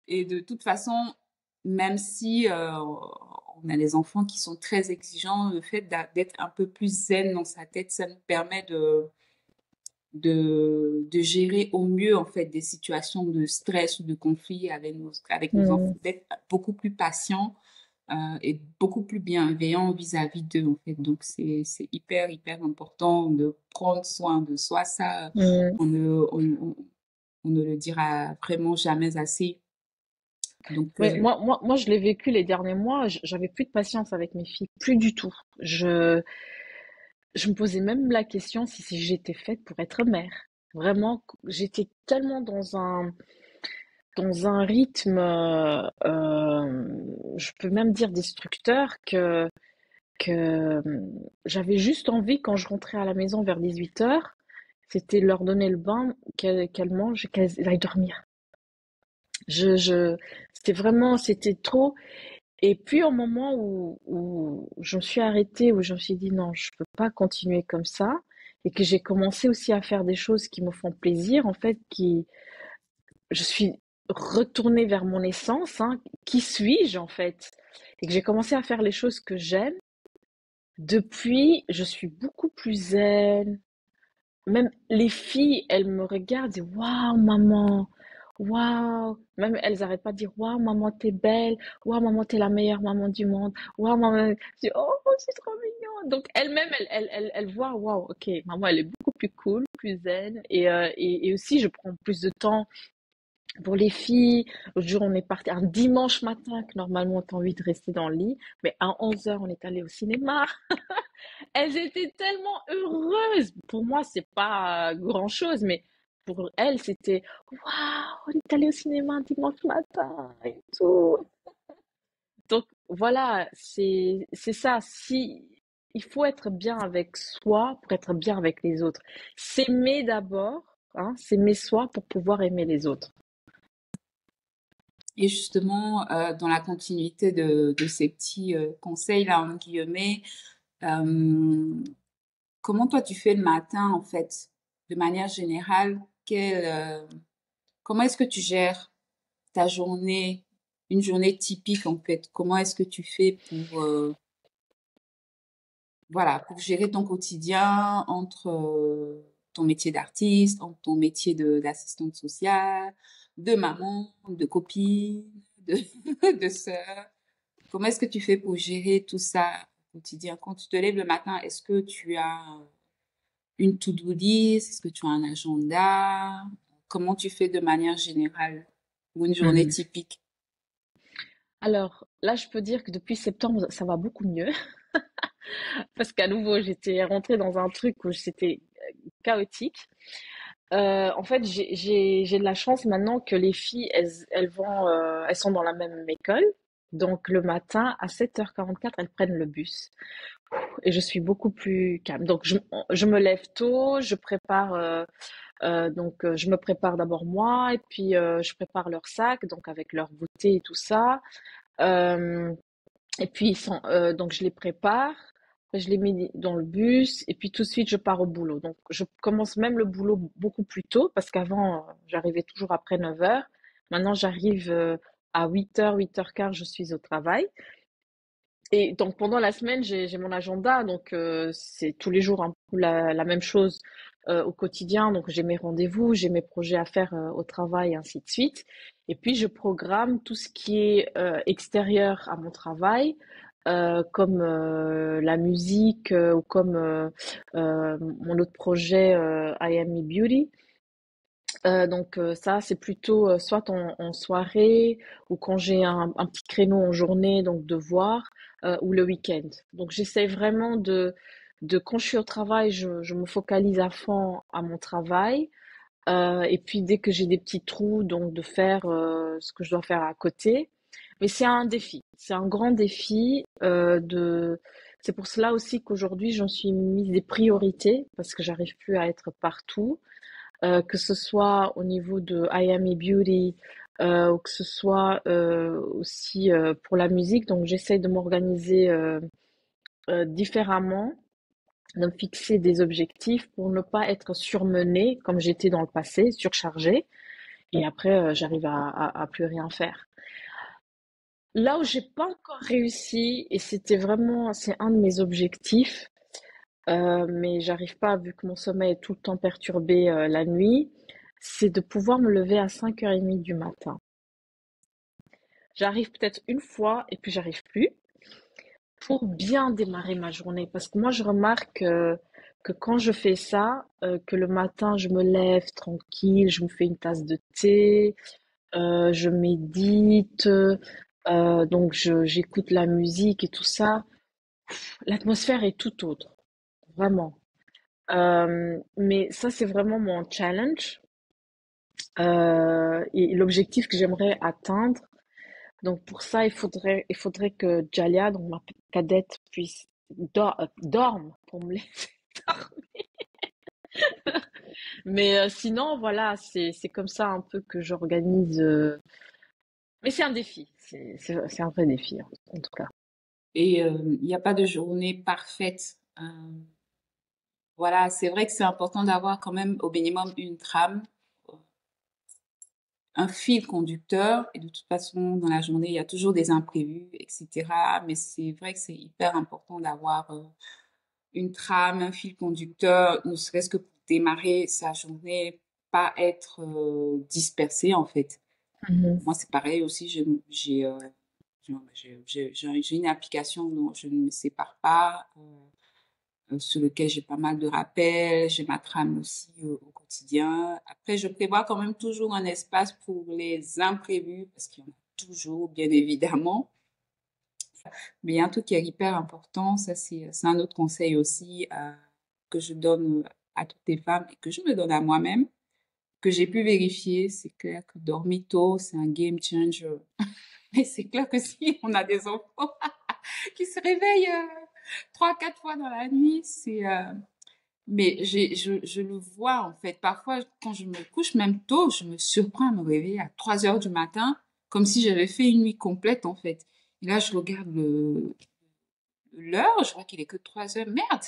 Et de toute façon, même si on a des enfants qui sont très exigeants, le fait d'être un peu plus zen dans sa tête, ça nous permet de gérer au mieux en fait des situations de stress ou de conflit avec nos enfants, Mm. d'être beaucoup plus patient et beaucoup plus bienveillant vis-à-vis d'eux en fait. Donc c'est hyper important de prendre soin de soi. Ça, Mm. on ne le dira vraiment jamais assez. Donc Mais moi, je l'ai vécu les derniers mois. J'avais plus de patience avec mes filles, plus du tout. Je me posais même la question si j'étais faite pour être mère. Vraiment, j'étais tellement dans un rythme, je peux même dire destructeur, que j'avais juste envie, quand je rentrais à la maison vers 18 heures, c'était de leur donner le bain, qu'elles mangent et qu'elles aillent dormir. C'était vraiment, c'était trop. Et puis au moment où je me suis arrêtée, où je me suis dit non, je peux pas continuer comme ça, et que j'ai commencé aussi à faire des choses qui me font plaisir, en fait, je suis retournée vers mon essence, hein, qui suis-je en fait, et que j'ai commencé à faire les choses que j'aime. Depuis, je suis beaucoup plus zen. Même les filles, elles me regardent et disent waouh maman, waouh. Même elles arrêtent pas de dire waouh maman t'es belle, waouh maman t'es la meilleure maman du monde, waouh maman. Je dis oh c'est trop mignon. Donc elles-mêmes elles voient waouh ok maman elle est beaucoup plus cool, plus zen et aussi je prends plus de temps pour les filles. L'autre jour on est parti un dimanche matin que normalement t'as envie de rester dans le lit, mais à 11 heures on est allé au cinéma. Elles étaient tellement heureuses. Pour moi, c'est pas grand-chose, mais pour elles, c'était waouh, on est allé au cinéma un dimanche matin et tout. Donc voilà, c'est ça. Si il faut être bien avec soi pour être bien avec les autres. S'aimer d'abord, hein, s'aimer soi pour pouvoir aimer les autres. Et justement, dans la continuité de ces petits conseils-là, en guillemets, euh, comment toi tu fais le matin, en fait, de manière générale, comment est-ce que tu gères ta journée, une journée typique, en fait? Comment est-ce que tu fais voilà, pour gérer ton quotidien entre ton métier d'artiste, entre ton métier d'assistante sociale, de maman, de copine, de, de sœur. Comment est-ce que tu fais pour gérer tout ça au quotidien? Quand tu te lèves le matin, est-ce que tu as une to-do list? Est-ce que tu as un agenda? Comment tu fais de manière générale pour une journée Mhm. typique? Alors là, je peux dire que depuis septembre, ça va beaucoup mieux parce qu'à nouveau, j'étais rentrée dans un truc où c'était chaotique. En fait, j'ai de la chance maintenant que les filles, elles sont dans la même école. Donc le matin, à 7h44, elles prennent le bus. Et je suis beaucoup plus calme. Donc je me lève tôt, je me prépare d'abord moi, et puis je prépare leur sac, donc avec leur goûter et tout ça. Euh, et puis donc je les prépare, je les mets dans le bus, et puis tout de suite je pars au boulot. Donc je commence même le boulot beaucoup plus tôt, parce qu'avant j'arrivais toujours après 9h. Maintenant j'arrive à 8h, 8h15, je suis au travail. Et donc pendant la semaine, j'ai mon agenda, donc c'est tous les jours un peu la même chose au quotidien. Donc j'ai mes rendez-vous, j'ai mes projets à faire au travail, ainsi de suite. Et puis je programme tout ce qui est extérieur à mon travail, comme la musique ou comme mon autre projet I Am Me Beauty. Donc ça, c'est plutôt soit en soirée ou quand j'ai un petit créneau en journée, donc de voir, ou le week-end. Donc j'essaie vraiment de quand je suis au travail, je me focalise à fond à mon travail. Et puis dès que j'ai des petits trous, donc de faire ce que je dois faire à côté. Mais c'est un défi, c'est un grand défi C'est pour cela aussi qu'aujourd'hui, j'en suis mise des priorités parce que j'arrive plus à être partout, que ce soit au niveau de I Am a Beauty, ou que ce soit aussi pour la musique. Donc j'essaie de m'organiser différemment, de me fixer des objectifs pour ne pas être surmenée comme j'étais dans le passé, surchargée, et après j'arrive à plus rien faire. Là où j'ai pas encore réussi, et c'est un de mes objectifs, mais j'arrive pas vu que mon sommeil est tout le temps perturbé la nuit, c'est de pouvoir me lever à 5h30 du matin. J'arrive peut-être une fois et puis j'arrive plus pour bien démarrer ma journée. Parce que moi, je remarque que quand je fais ça, que le matin, je me lève tranquille, je me fais une tasse de thé, je médite, j'écoute la musique et tout ça. L'atmosphère est tout autre, vraiment. Mais ça, c'est vraiment mon challenge et l'objectif que j'aimerais atteindre. Donc pour ça, il faudrait que Jalia, donc ma cadette, puisse dorme pour me laisser dormir. Mais sinon, voilà, c'est comme ça un peu que j'organise. Mais c'est un défi, c'est un vrai défi en tout cas. Et il n'y a pas de journée parfaite. Voilà, c'est vrai que c'est important d'avoir quand même au minimum une trame, un fil conducteur. Et de toute façon, dans la journée, il y a toujours des imprévus, etc. Mais c'est vrai que c'est hyper important d'avoir une trame, un fil conducteur, ne serait-ce que pour démarrer sa journée, pas être dispersé en fait. Mhm. Moi, c'est pareil aussi. J'ai une application dont je ne me sépare pas. Sur lequel j'ai pas mal de rappels, j'ai ma trame aussi au quotidien. Après, je prévois quand même toujours un espace pour les imprévus, parce qu'il y en a toujours, bien évidemment. Mais il y a un truc qui est hyper important, ça c'est un autre conseil aussi que je donne à toutes les femmes et que je me donne à moi-même, que j'ai pu vérifier. C'est clair que dormir tôt, c'est un game changer. Mais c'est clair que si on a des enfants qui se réveillent trois, quatre fois dans la nuit, mais je le vois, en fait. Parfois, quand je me couche, même tôt, je me surprends à me réveiller à 3 heures du matin comme si j'avais fait une nuit complète, en fait. Et là, je regarde l'heure, je vois qu'il est que 3 heures. Merde!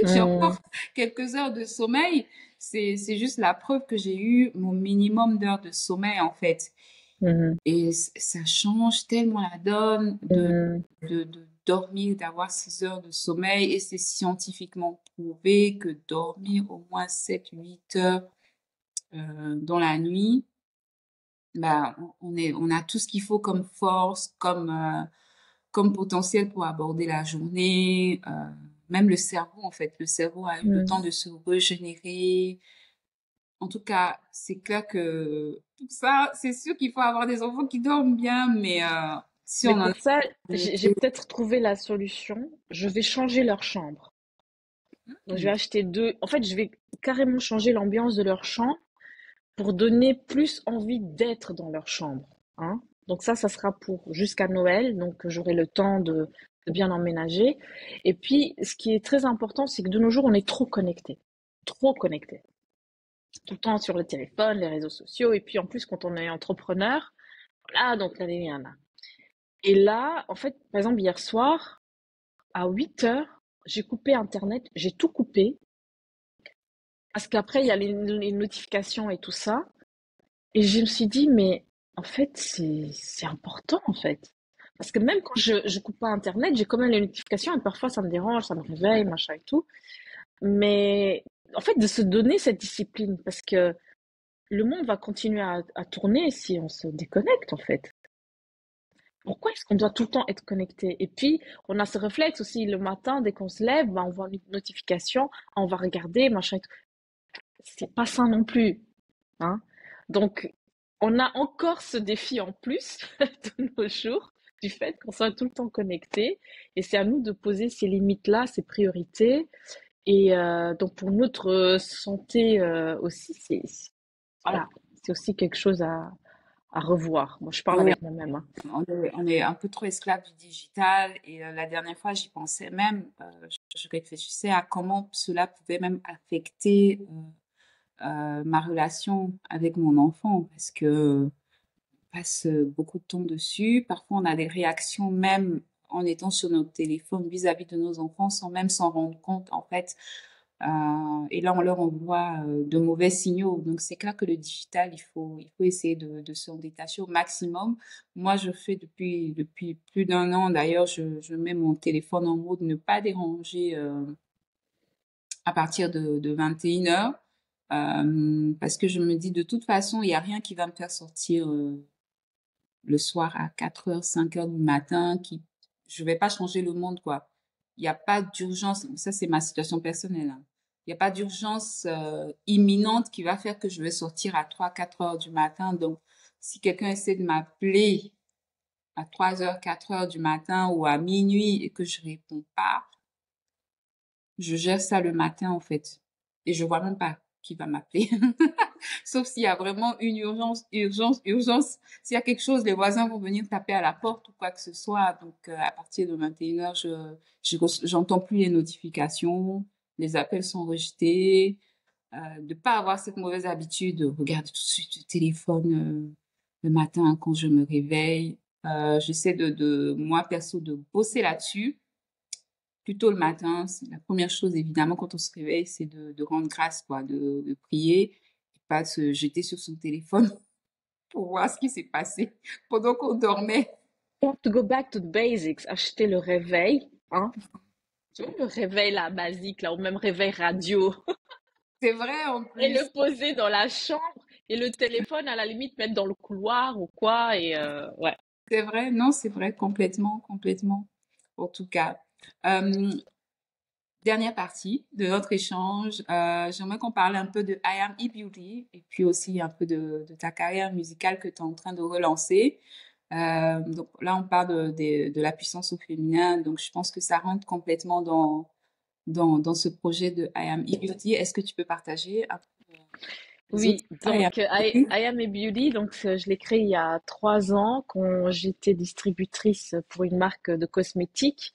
J'ai Mhm. encore quelques heures de sommeil. C'est juste la preuve que j'ai eu mon minimum d'heures de sommeil, en fait. Mhm. Et ça change tellement la donne Mhm. de dormir, d'avoir 6 heures de sommeil. Et c'est scientifiquement prouvé que dormir au moins 7, 8 heures dans la nuit, bah, on a tout ce qu'il faut comme force, comme potentiel pour aborder la journée. Même le cerveau, en fait. Le cerveau a eu le temps Mhm. de se régénérer. En tout cas, c'est clair que tout ça, c'est sûr qu'il faut avoir des enfants qui dorment bien, mais si on Mais en a pour ça, j'ai limité, peut-être trouvé la solution. Je vais changer leur chambre. Donc, je vais acheter deux. En fait, je vais carrément changer l'ambiance de leur chambre pour donner plus envie d'être dans leur chambre, hein. Donc ça sera pour jusqu'à Noël, donc j'aurai le temps de bien emménager. Et puis, ce qui est très important, c'est que de nos jours, on est trop connecté, trop connecté, tout le temps sur le téléphone, les réseaux sociaux. Et puis en plus, quand on est entrepreneur, voilà, donc là, il y en a. Et là, en fait, par exemple, hier soir, à 8 heures, j'ai coupé Internet, j'ai tout coupé, parce qu'après, il y a les notifications et tout ça. Et je me suis dit, mais en fait, c'est important, en fait. Parce que même quand je coupe pas Internet, j'ai quand même les notifications et parfois ça me dérange, ça me réveille, machin et tout. Mais en fait, de se donner cette discipline, parce que le monde va continuer à tourner si on se déconnecte, en fait. Pourquoi est-ce qu'on doit tout le temps être connecté? Et puis, on a ce réflexe aussi le matin, dès qu'on se lève, ben, on voit une notification, on va regarder, machin et tout. C'est pas ça non plus, hein. Donc, on a encore ce défi en plus de nos jours du fait qu'on soit tout le temps connecté. Et c'est à nous de poser ces limites-là, ces priorités. Et donc, pour notre santé aussi, voilà, c'est aussi quelque chose à revoir. Moi, je parle oui, avec moi-même, hein. on est un peu trop esclave du digital. Et la dernière fois, j'y pensais même, je réfléchissais à comment cela pouvait même affecter ma relation avec mon enfant, parce que passe beaucoup de temps dessus. Parfois, on a des réactions même en étant sur notre téléphone vis-à-vis de nos enfants sans même s'en rendre compte, en fait. Et là, on leur envoie de mauvais signaux. Donc, c'est clair que le digital, il faut essayer de s'en détacher au maximum. Moi, je fais depuis plus d'un an. D'ailleurs, je mets mon téléphone en mode ne pas déranger à partir de 21 heures. Parce que je me dis, de toute façon, il n'y a rien qui va me faire sortir le soir à 4 heures, 5 heures du matin, je vais pas changer le monde, quoi. Il n'y a pas d'urgence. Ça, c'est ma situation personnelle, hein. Il n'y a pas d'urgence imminente qui va faire que je vais sortir à 3 4 heures du matin. Donc, si quelqu'un essaie de m'appeler à 3 heures, 4 heures du matin ou à minuit et que je réponds pas, je gère ça le matin, en fait. Et je vois même pas qui va m'appeler. Sauf s'il y a vraiment une urgence, urgence, urgence. S'il y a quelque chose, les voisins vont venir taper à la porte ou quoi que ce soit. Donc, à partir de 21 heures, j'entends plus les notifications. Les appels sont rejetés. De pas avoir cette mauvaise habitude de regarder tout de suite le téléphone le matin quand je me réveille. J'essaie moi perso, de bosser là-dessus plutôt le matin. C'est la première chose, évidemment, quand on se réveille, c'est de rendre grâce, quoi, de prier, et pas de se jeter sur son téléphone pour voir ce qui s'est passé pendant qu'on dormait. Or, to go back to the basics, acheter le réveil, hein. Tu vois, le réveil, là, basique, là, ou même réveil radio. C'est vrai, en Et plus. le poser dans la chambre et le téléphone à la limite mettre dans le couloir ou quoi et ouais. C'est vrai, non, c'est vrai, complètement, complètement. En tout cas, euh, dernière partie de notre échange, j'aimerais qu'on parle un peu de I Am E-Beauty et puis aussi un peu de ta carrière musicale que tu es en train de relancer. Donc là, on parle de la puissance au féminin, donc je pense que ça rentre complètement dans ce projet de I Am E-Beauty. Est-ce que tu peux partager un peu? les autres. Oui, Ah, il y a donc I Am a Beauty, donc je l'ai créé il y a 3 ans quand j'étais distributrice pour une marque de cosmétiques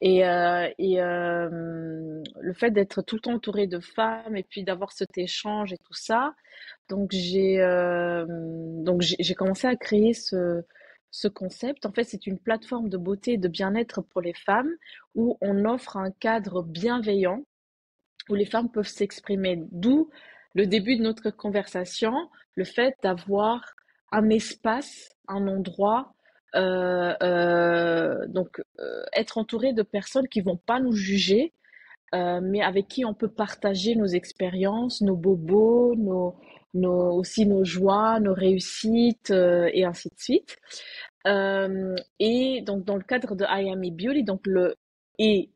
et le fait d'être tout le temps entourée de femmes et puis d'avoir cet échange et tout ça, donc j'ai commencé à créer ce concept. En fait, c'est une plateforme de beauté et de bien-être pour les femmes où on offre un cadre bienveillant où les femmes peuvent s'exprimer. D'où le début de notre conversation, le fait d'avoir un espace, un endroit, être entouré de personnes qui vont pas nous juger, mais avec qui on peut partager nos expériences, nos bobos, aussi nos joies, nos réussites, et ainsi de suite. Et donc, dans le cadre de I Am a Beauty, donc le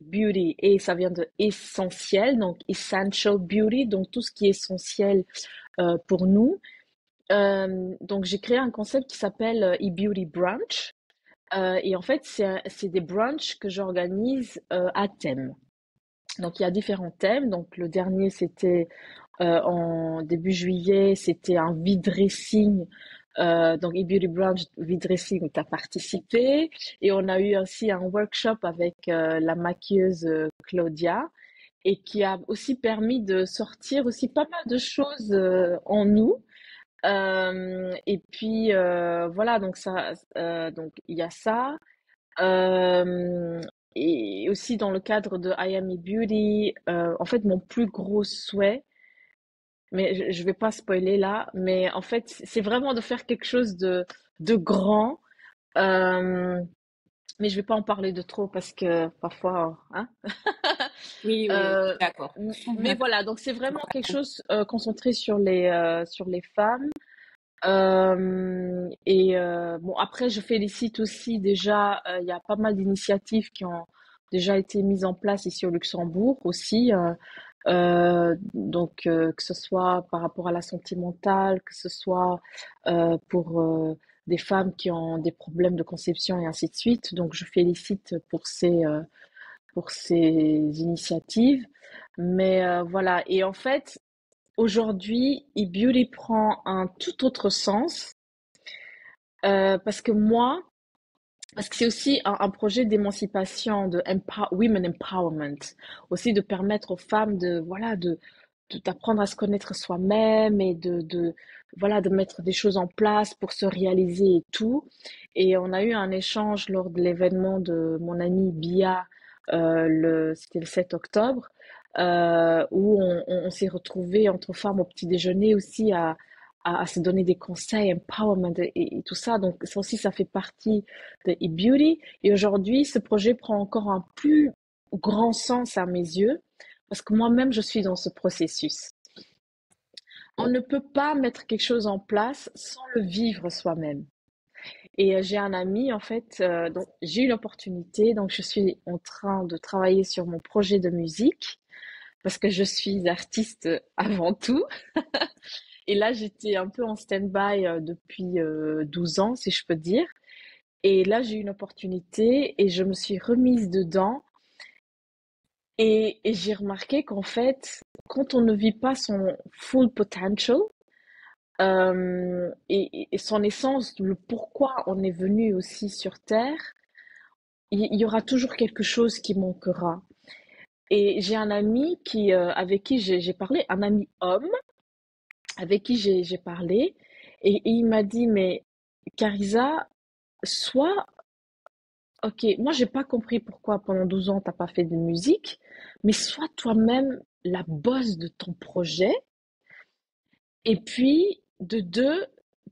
beauty, et ça vient de essentiel, donc essential beauty, donc tout ce qui est essentiel pour nous. Donc, j'ai créé un concept qui s'appelle e-beauty brunch. Et en fait, c'est des brunchs que j'organise à thème. Donc, il y a différents thèmes. Donc, le dernier, c'était en début juillet, c'était un V-dressing. Donc, e-beauty brunch, V-dressing, où tu as participé. Et on a eu aussi un workshop avec la maquilleuse Claudia et qui a aussi permis de sortir aussi pas mal de choses en nous. Et puis voilà, donc il y a ça. Euh, et aussi dans le cadre de I Am a Beauty, en fait, mon plus gros souhait, mais je vais pas spoiler là, mais en fait, c'est vraiment de faire quelque chose de grand. Euh, mais je vais pas en parler de trop parce que parfois, hein. Oui, oui, oui, Euh, d'accord. mais voilà, donc c'est vraiment quelque chose concentré sur les femmes. Bon, après, je félicite aussi déjà, il y a pas mal d'initiatives qui ont déjà été mises en place ici au Luxembourg aussi. Que ce soit par rapport à la santé mentale, que ce soit pour des femmes qui ont des problèmes de conception et ainsi de suite. Donc, je félicite pour ces initiatives. Mais voilà. Et en fait, aujourd'hui, e-beauty prend un tout autre sens parce que c'est aussi un projet d'émancipation, women empowerment, aussi de permettre aux femmes de, voilà, d'apprendre à se connaître soi-même et voilà, de mettre des choses en place pour se réaliser et tout. Et on a eu un échange lors de l'événement de mon amie Bia, c'était le 7 octobre, où on s'est retrouvés entre femmes au petit déjeuner aussi à se donner des conseils, empowerment et tout ça. Donc ça aussi, ça fait partie de e-beauty. Et aujourd'hui, ce projet prend encore un plus grand sens à mes yeux parce que moi-même, je suis dans ce processus. On ne peut pas mettre quelque chose en place sans le vivre soi-même. Et j'ai un ami, en fait, donc j'ai eu l'opportunité, donc je suis en train de travailler sur mon projet de musique parce que je suis artiste avant tout. Et là, j'étais un peu en stand-by depuis 12 ans, si je peux dire. Et là, j'ai eu une opportunité et je me suis remise dedans. Et j'ai remarqué qu'en fait, quand on ne vit pas son full potential et son essence, le pourquoi on est venu aussi sur Terre, il y aura toujours quelque chose qui manquera. Et j'ai un ami avec qui j'ai parlé, un ami homme, avec qui j'ai parlé, et il m'a dit, mais Carissa, soit, ok, moi j'ai pas compris pourquoi pendant 12 ans t'as pas fait de musique, mais sois toi-même la boss de ton projet. Et puis, de deux,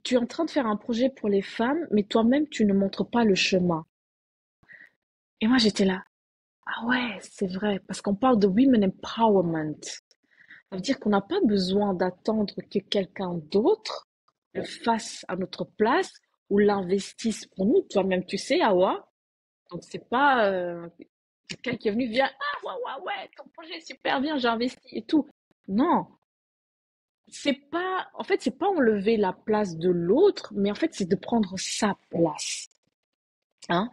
tu es en train de faire un projet pour les femmes, mais toi-même tu ne montres pas le chemin. Et moi j'étais là, ah ouais, c'est vrai, parce qu'on parle de women empowerment. Ça veut dire qu'on n'a pas besoin d'attendre que quelqu'un d'autre le fasse à notre place ou l'investisse pour nous. Toi-même, tu sais, Awa. Donc, c'est pas quelqu'un qui est venu via ah ouais, ouais, ouais, ton projet est super bien, j'ai investi et tout. Non, c'est pas enlever la place de l'autre, mais en fait, c'est de prendre sa place. Hein?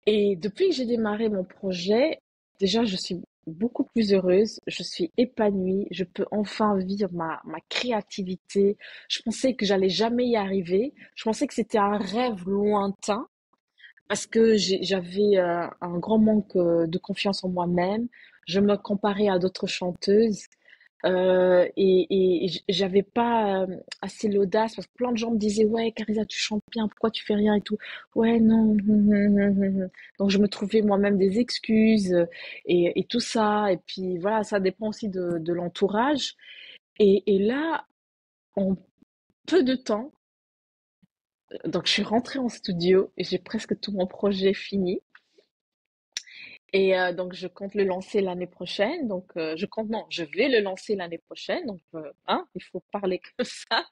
Et depuis que j'ai démarré mon projet, déjà, je suis beaucoup plus heureuse, je suis épanouie, je peux enfin vivre ma créativité. Je pensais que j'allais jamais y arriver. Je pensais que c'était un rêve lointain parce que j'avais un grand manque de confiance en moi-même. Je me comparais à d'autres chanteuses et j'avais pas assez l'audace parce que plein de gens me disaient ouais Carissa tu chantes bien, pourquoi tu fais rien et tout. Ouais non. Donc je me trouvais moi-même des excuses et tout ça. Et puis voilà, ça dépend aussi de l'entourage. Et là, en peu de temps, donc je suis rentrée en studio et j'ai presque tout mon projet fini. Et donc je compte le lancer l'année prochaine. Donc je compte non, je vais le lancer l'année prochaine. Donc hein, il faut parler comme ça.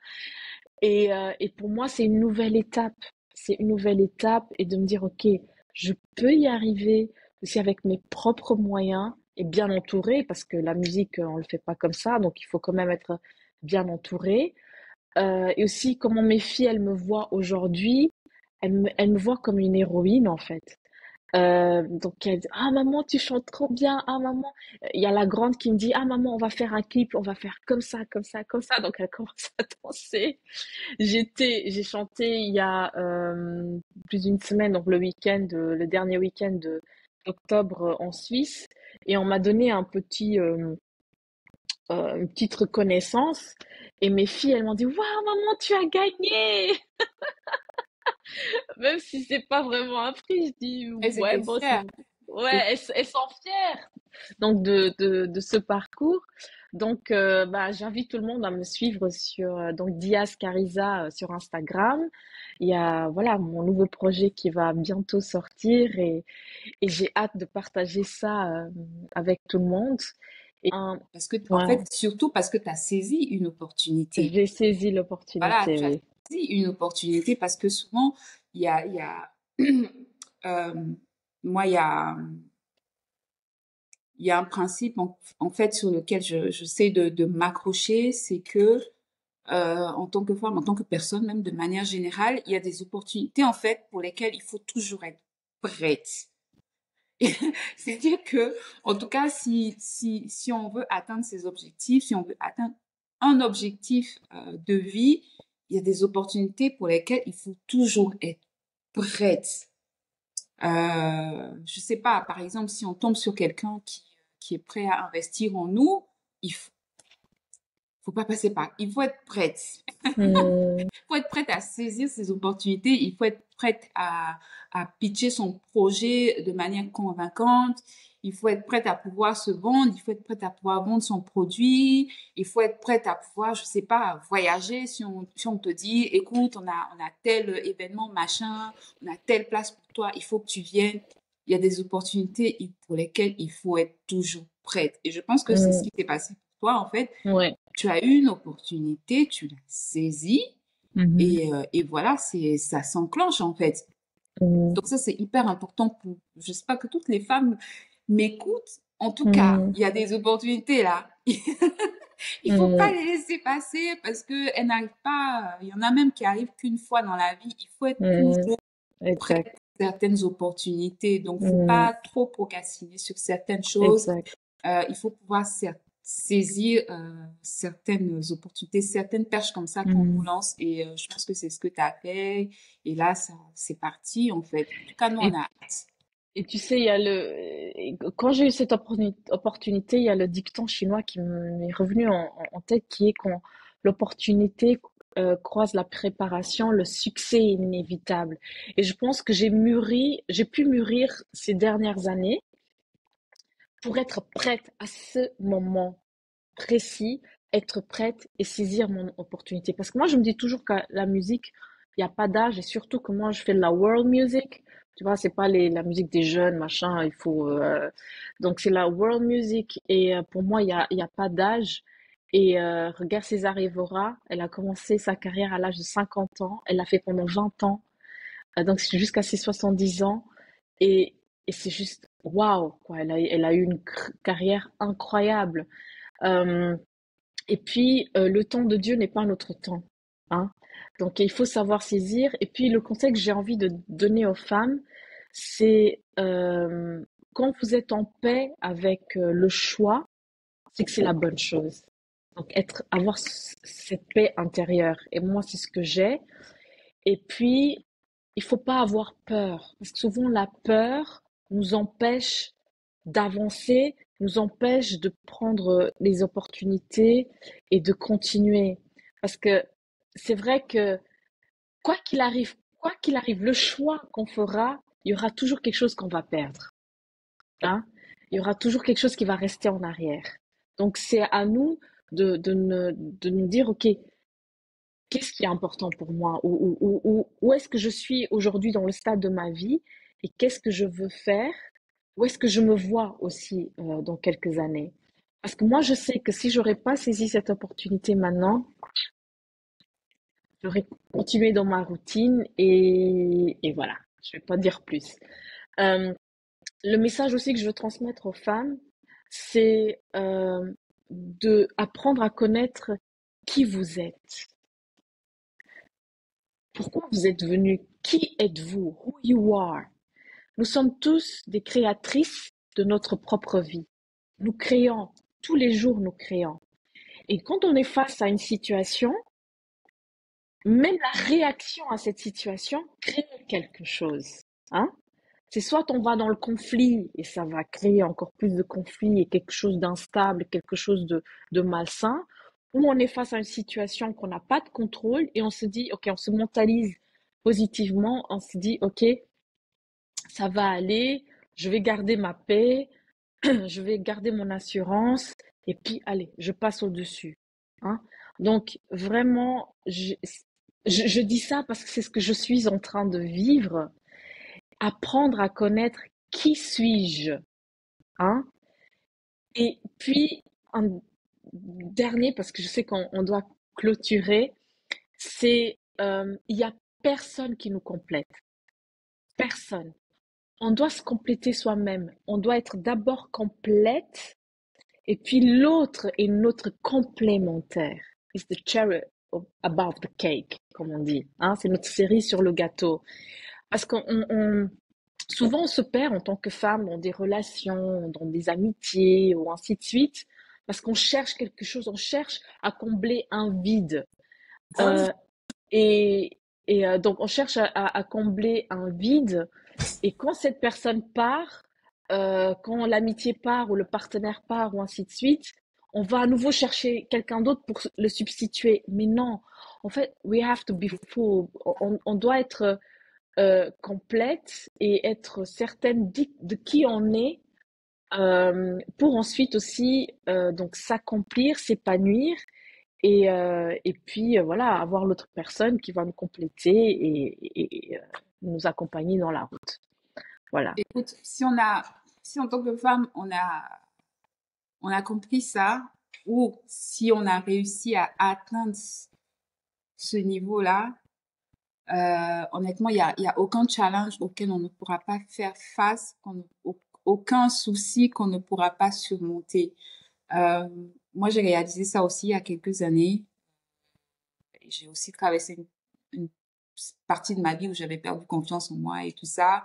Et pour moi c'est une nouvelle étape. C'est une nouvelle étape et de me dire ok, je peux y arriver aussi avec mes propres moyens et bien entourée parce que la musique on le fait pas comme ça. Donc il faut quand même être bien entouré. Et aussi comment mes filles elles me voient aujourd'hui. Elles me voient comme une héroïne en fait. Donc elle dit, ah maman, tu chantes trop bien, ah maman. Il y a la grande qui me dit, ah maman, on va faire un clip, on va faire comme ça, comme ça, comme ça. Donc elle commence à danser. J'ai chanté il y a plus d'une semaine, donc le week-end, le dernier week-end d'octobre en Suisse, et on m'a donné une petite reconnaissance. Et mes filles, elles m'ont dit, waouh maman, tu as gagné! Même si c'est pas vraiment un prix, je dis, Elles ouais étaient bon, c'est, fières. ouais, elles sont fières. Donc de ce parcours. Donc bah, j'invite tout le monde à me suivre sur donc Diaz Carissa sur Instagram. Il y a voilà mon nouveau projet qui va bientôt sortir et j'ai hâte de partager ça avec tout le monde. Et Parce que, en ouais, fait, surtout parce que tu as saisi une opportunité. j'ai saisi Voilà, l'opportunité, tu as oui. saisi une opportunité parce que souvent, il y a, euh, moi, il y a un principe, en fait, sur lequel je sais de m'accrocher, c'est que, en tant que femme, en tant que personne, même de manière générale, il y a des opportunités, en fait, pour lesquelles il faut toujours être prête. C'est-à-dire que, en tout cas, si on veut atteindre ses objectifs, si on veut atteindre un objectif de vie, il y a des opportunités pour lesquelles il faut toujours être prête. Je sais pas, par exemple, si on tombe sur quelqu'un qui est prêt à investir en nous, il faut pas passer par, il faut être prête. Hmm, Il faut être prête à saisir ces opportunités, il faut être prête à pitcher son projet de manière convaincante, il faut être prête à pouvoir se vendre, il faut être prête à pouvoir vendre son produit, il faut être prête à pouvoir, je sais pas, voyager si on te dit, écoute, on a tel événement, machin, on a telle place pour toi, il faut que tu viennes. Il y a des opportunités pour lesquelles il faut être toujours prête. Et je pense que c'est ce hmm, qui s'est passé pour toi, en fait. ouais. Tu as eu une opportunité, tu l'as saisie, Mhm, et voilà, ça s'enclenche en fait. hmm, Donc ça, c'est hyper important pour, je sais pas que toutes les femmes m'écoutent. En tout cas, hmm, il y a des opportunités là. Il faut pas hmm, les laisser passer parce que elles n'arrivent pas. Il y en a même qui arrivent qu'une fois dans la vie. Il faut être hmm. toujours prêt Exact. pour certaines opportunités. Donc, faut Hmm, pas trop procrastiner sur certaines choses. exact. Il faut pouvoir saisir certaines opportunités, certaines perches comme ça qu'on nous Hmm. lance. Et je pense que c'est ce que tu as fait. Et là, ça, c'est parti, en fait. En tout cas, nous, on Et, a hâte. et tu sais, il y a quand j'ai eu cette opportunité, il y a le dicton chinois qui m'est revenu en tête qui est quand l'opportunité croise la préparation, le succès est inévitable. Et je pense que j'ai pu mûrir ces dernières années pour être prête à ce moment précis, être prête et saisir mon opportunité. Parce que moi, je me dis toujours que la musique, il n'y a pas d'âge et surtout que moi, je fais de la world music. Tu vois, c'est pas la musique des jeunes, machin, il faut, donc c'est la world music et pour moi, il y a pas d'âge. Et regarde César Evora, elle a commencé sa carrière à l'âge de 50 ans, elle l'a fait pendant 20 ans, donc c'est jusqu'à ses 70 ans. Et, et c'est juste, waouh, quoi, elle a eu une carrière incroyable. Euh, et puis, le temps de Dieu n'est pas notre temps, hein. Donc, il faut savoir saisir. Et puis, le conseil que j'ai envie de donner aux femmes, c'est quand vous êtes en paix avec le choix, c'est que c'est la bonne chose. Donc, avoir cette paix intérieure. Et moi, c'est ce que j'ai. Et puis, il faut pas avoir peur. Parce que souvent, la peur nous empêche d'avancer, nous empêche de prendre les opportunités et de continuer. Parce que c'est vrai que quoi qu'il arrive, le choix qu'on fera, il y aura toujours quelque chose qu'on va perdre. Hein? Il y aura toujours quelque chose qui va rester en arrière. Donc, c'est à nous de nous dire, OK, qu'est-ce qui est important pour moi? Où est-ce que je suis aujourd'hui dans le stade de ma vie? Et qu'est-ce que je veux faire? Où est-ce que je me vois aussi dans quelques années? Parce que moi, je sais que si j'aurais pas saisi cette opportunité maintenant, j'aurais continué dans ma routine et voilà. Je vais pas dire plus. Euh, le message aussi que je veux transmettre aux femmes, c'est de apprendre à connaître qui vous êtes. Pourquoi vous êtes venu? Qui êtes-vous? Who you are? Nous sommes tous des créatrices de notre propre vie. Nous créons. Tous les jours, nous créons. Et quand on est face à une situation, même la réaction à cette situation crée quelque chose. Hein? C'est soit on va dans le conflit et ça va créer encore plus de conflits et quelque chose d'instable, quelque chose de malsain, ou on est face à une situation qu'on n'a pas de contrôle et on se dit, ok, on se mentalise positivement, on se dit, ok, ça va aller, je vais garder ma paix, je vais garder mon assurance et puis allez, je passe au-dessus. Hein? Donc vraiment, je dis ça parce que c'est ce que je suis en train de vivre, apprendre à connaître qui suis-je, hein? Et puis un dernier, parce que je sais qu'on doit clôturer, c'est il y a personne qui nous complète, personne. On doit se compléter soi-même. On doit être d'abord complète et puis l'autre est notre complémentaire. It's the cherry above the cake, comme on dit. Hein? C'est notre cerise sur le gâteau. Parce souvent on se perd en tant que femme dans des relations, dans des amitiés ou ainsi de suite, parce qu'on cherche quelque chose, on cherche à combler un vide. Euh, donc on cherche à combler un vide et quand cette personne part, quand l'amitié part ou le partenaire part ou ainsi de suite, on va à nouveau chercher quelqu'un d'autre pour le substituer. Mais non, en fait, we have to be full. On doit être complète et être certaine de qui on est pour ensuite aussi donc s'accomplir, s'épanouir et puis voilà avoir l'autre personne qui va nous compléter et nous accompagner dans la route. Voilà. Écoute, si en tant que femme, on a compris ça, ou si on a réussi à atteindre ce niveau-là, honnêtement, il y a aucun challenge auquel on ne pourra pas faire face, aucun souci qu'on ne pourra pas surmonter. Euh, Moi, j'ai réalisé ça aussi il y a quelques années. J'ai aussi traversé une partie de ma vie où j'avais perdu confiance en moi et tout ça.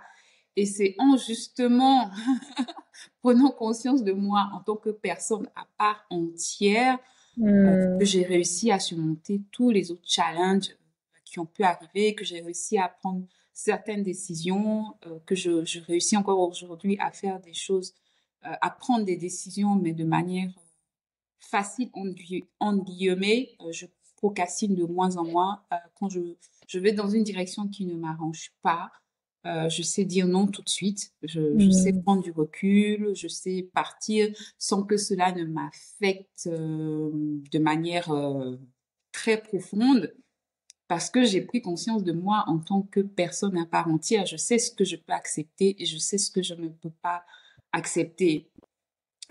Et c'est en justement prenant conscience de moi en tant que personne à part entière que Hmm. j'ai réussi à surmonter tous les autres challenges qui ont pu arriver, que j'ai réussi à prendre certaines décisions, que je réussis encore aujourd'hui à faire des choses, à prendre des décisions, mais de manière facile, entre guillemets. Je procrastine de moins en moins. Quand je vais dans une direction qui ne m'arrange pas, je sais dire non tout de suite. Je sais Hmm. prendre du recul. Je sais partir sans que cela ne m'affecte de manière très profonde. Parce que j'ai pris conscience de moi en tant que personne à part entière. Je sais ce que je peux accepter et je sais ce que je ne peux pas accepter.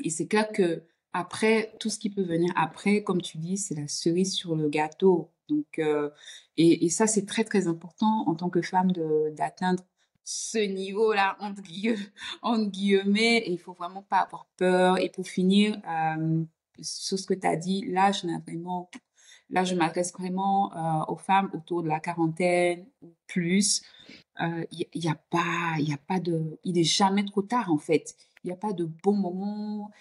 Et c'est clair que après, tout ce qui peut venir après, comme tu dis, c'est la cerise sur le gâteau. Donc, et ça, c'est très, très important en tant que femme d'atteindre ce niveau-là, entre guillemets, et il faut vraiment pas avoir peur. Et pour finir, sur ce que tu as dit, là, je m'adresse vraiment aux femmes autour de la quarantaine ou plus. Il y a pas de, il est jamais trop tard, en fait. il y a pas de bon moment.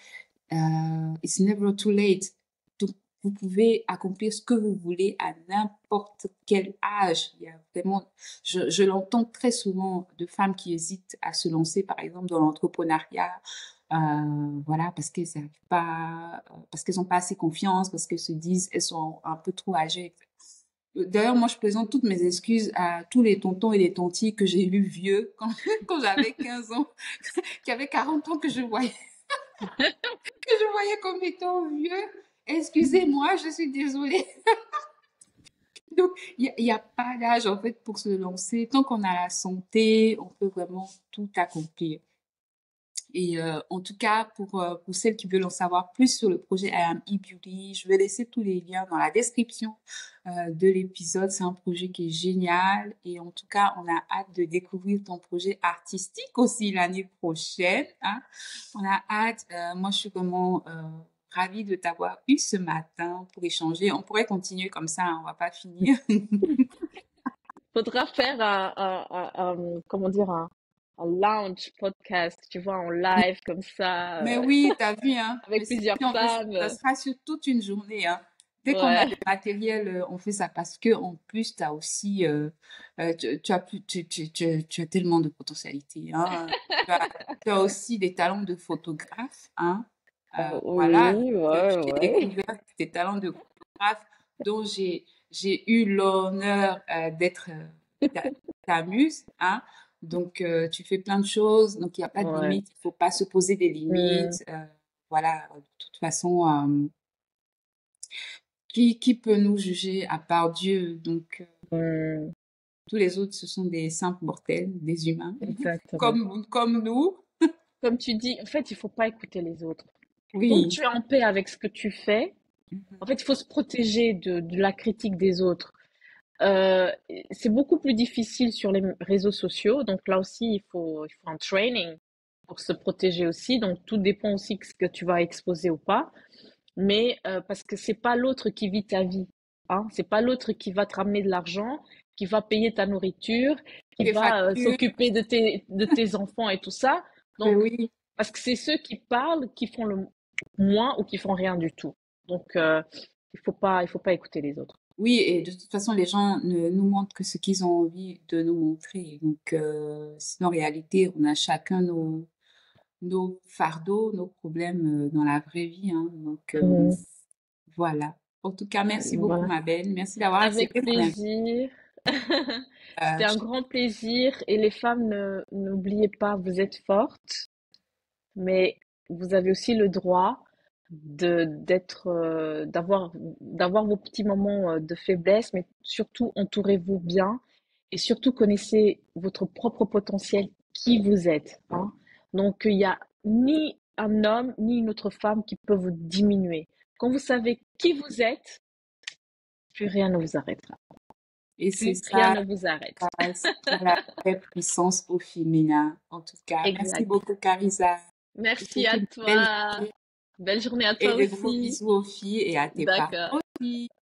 It's never too late. Donc, vous pouvez accomplir ce que vous voulez à n'importe quel âge. Il y a vraiment, je l'entends très souvent de femmes qui hésitent à se lancer, par exemple, dans l'entrepreneuriat. Voilà, parce qu'elles n'arrivent pas, parce qu'elles n'ont pas assez confiance, parce qu'elles se disent, elles sont un peu trop âgées. D'ailleurs, moi, je présente toutes mes excuses à tous les tontons et les tontis que j'ai eu vieux quand j'avais 15 ans, qui avaient 40 ans que je voyais comme étant vieux. Excusez-moi, je suis désolée. Donc, il y a pas d'âge, en fait, pour se lancer. Tant qu'on a la santé, on peut vraiment tout accomplir. Et en tout cas, pour celles qui veulent en savoir plus sur le projet I Am E-Beauty, je vais laisser tous les liens dans la description de l'épisode. C'est un projet qui est génial. Et en tout cas, on a hâte de découvrir ton projet artistique aussi l'année prochaine. Hein. On a hâte. Moi, je suis vraiment ravie de t'avoir eu ce matin pour échanger. On pourrait continuer comme ça, hein, on va pas finir. Faudra faire comment dire, un launch podcast, tu vois, en live comme ça, Mais oui, t'as vu, hein. Mais avec si plusieurs on fait ça, femmes. ça sera sur toute une journée, hein. Dès qu'on a Ouais. le matériel, on fait ça parce que en plus, t'as aussi, tu as tu as tellement de potentialités, hein. Tu as aussi des talents de photographe, hein. Voilà, Oui, donc, ouais, j'ai ouais. découvert tes talents de photographe dont j'ai eu l'honneur d'être ta muse, hein. Donc, tu fais plein de choses, donc il n'y a pas de Ouais. limite, il faut pas se poser des Mm, limites. Voilà, de toute façon, qui peut nous juger à part Dieu? Donc, mm, tous les autres, ce sont des simples mortels, des humains, exactement. comme nous. Comme tu dis, en fait, il faut pas écouter les autres. Tant que Oui. tu es en paix avec ce que tu fais, en fait, il faut se protéger de la critique des autres. Euh, c'est beaucoup plus difficile sur les réseaux sociaux, donc là aussi, il faut un training pour se protéger aussi. Donc tout dépend aussi de ce que tu vas exposer ou pas. Mais parce que c'est pas l'autre qui vit ta vie, hein. C'est pas l'autre qui va te ramener de l'argent, qui va payer ta nourriture, qui Les va factures, s'occuper de tes enfants et tout ça. ben Donc, oui. parce que c'est ceux qui parlent qui font le moins ou qui font rien du tout. Donc, il faut pas écouter les autres. Oui, et de toute façon, les gens ne nous montrent que ce qu'ils ont envie de nous montrer. Donc, sinon, en réalité, on a chacun nos fardeaux, nos problèmes dans la vraie vie. Hein. Donc, Mhm. voilà. En tout cas, merci beaucoup, Voilà. ma belle. Merci d'avoir Avec accepté mon invitation. plaisir. C'était un grand plaisir. Et les femmes, n'oubliez pas, vous êtes fortes, mais vous avez aussi le droit d'avoir vos petits moments de faiblesse, mais surtout entourez-vous bien et surtout connaissez votre propre potentiel, qui vous êtes, hein. Donc, il n'y a ni un homme ni une autre femme qui peut vous diminuer. Quand vous savez qui vous êtes, plus rien ne vous arrêtera. Et c'est Plus rien ça, ne vous arrête. c'est ça la vraie puissance au féminin. En tout cas, merci Exact. beaucoup, Carissa. Je te Merci souhaite à une belle toi. journée Belle journée à et toi de gros aussi. bisous aux filles et à tes parents D'accord. aussi.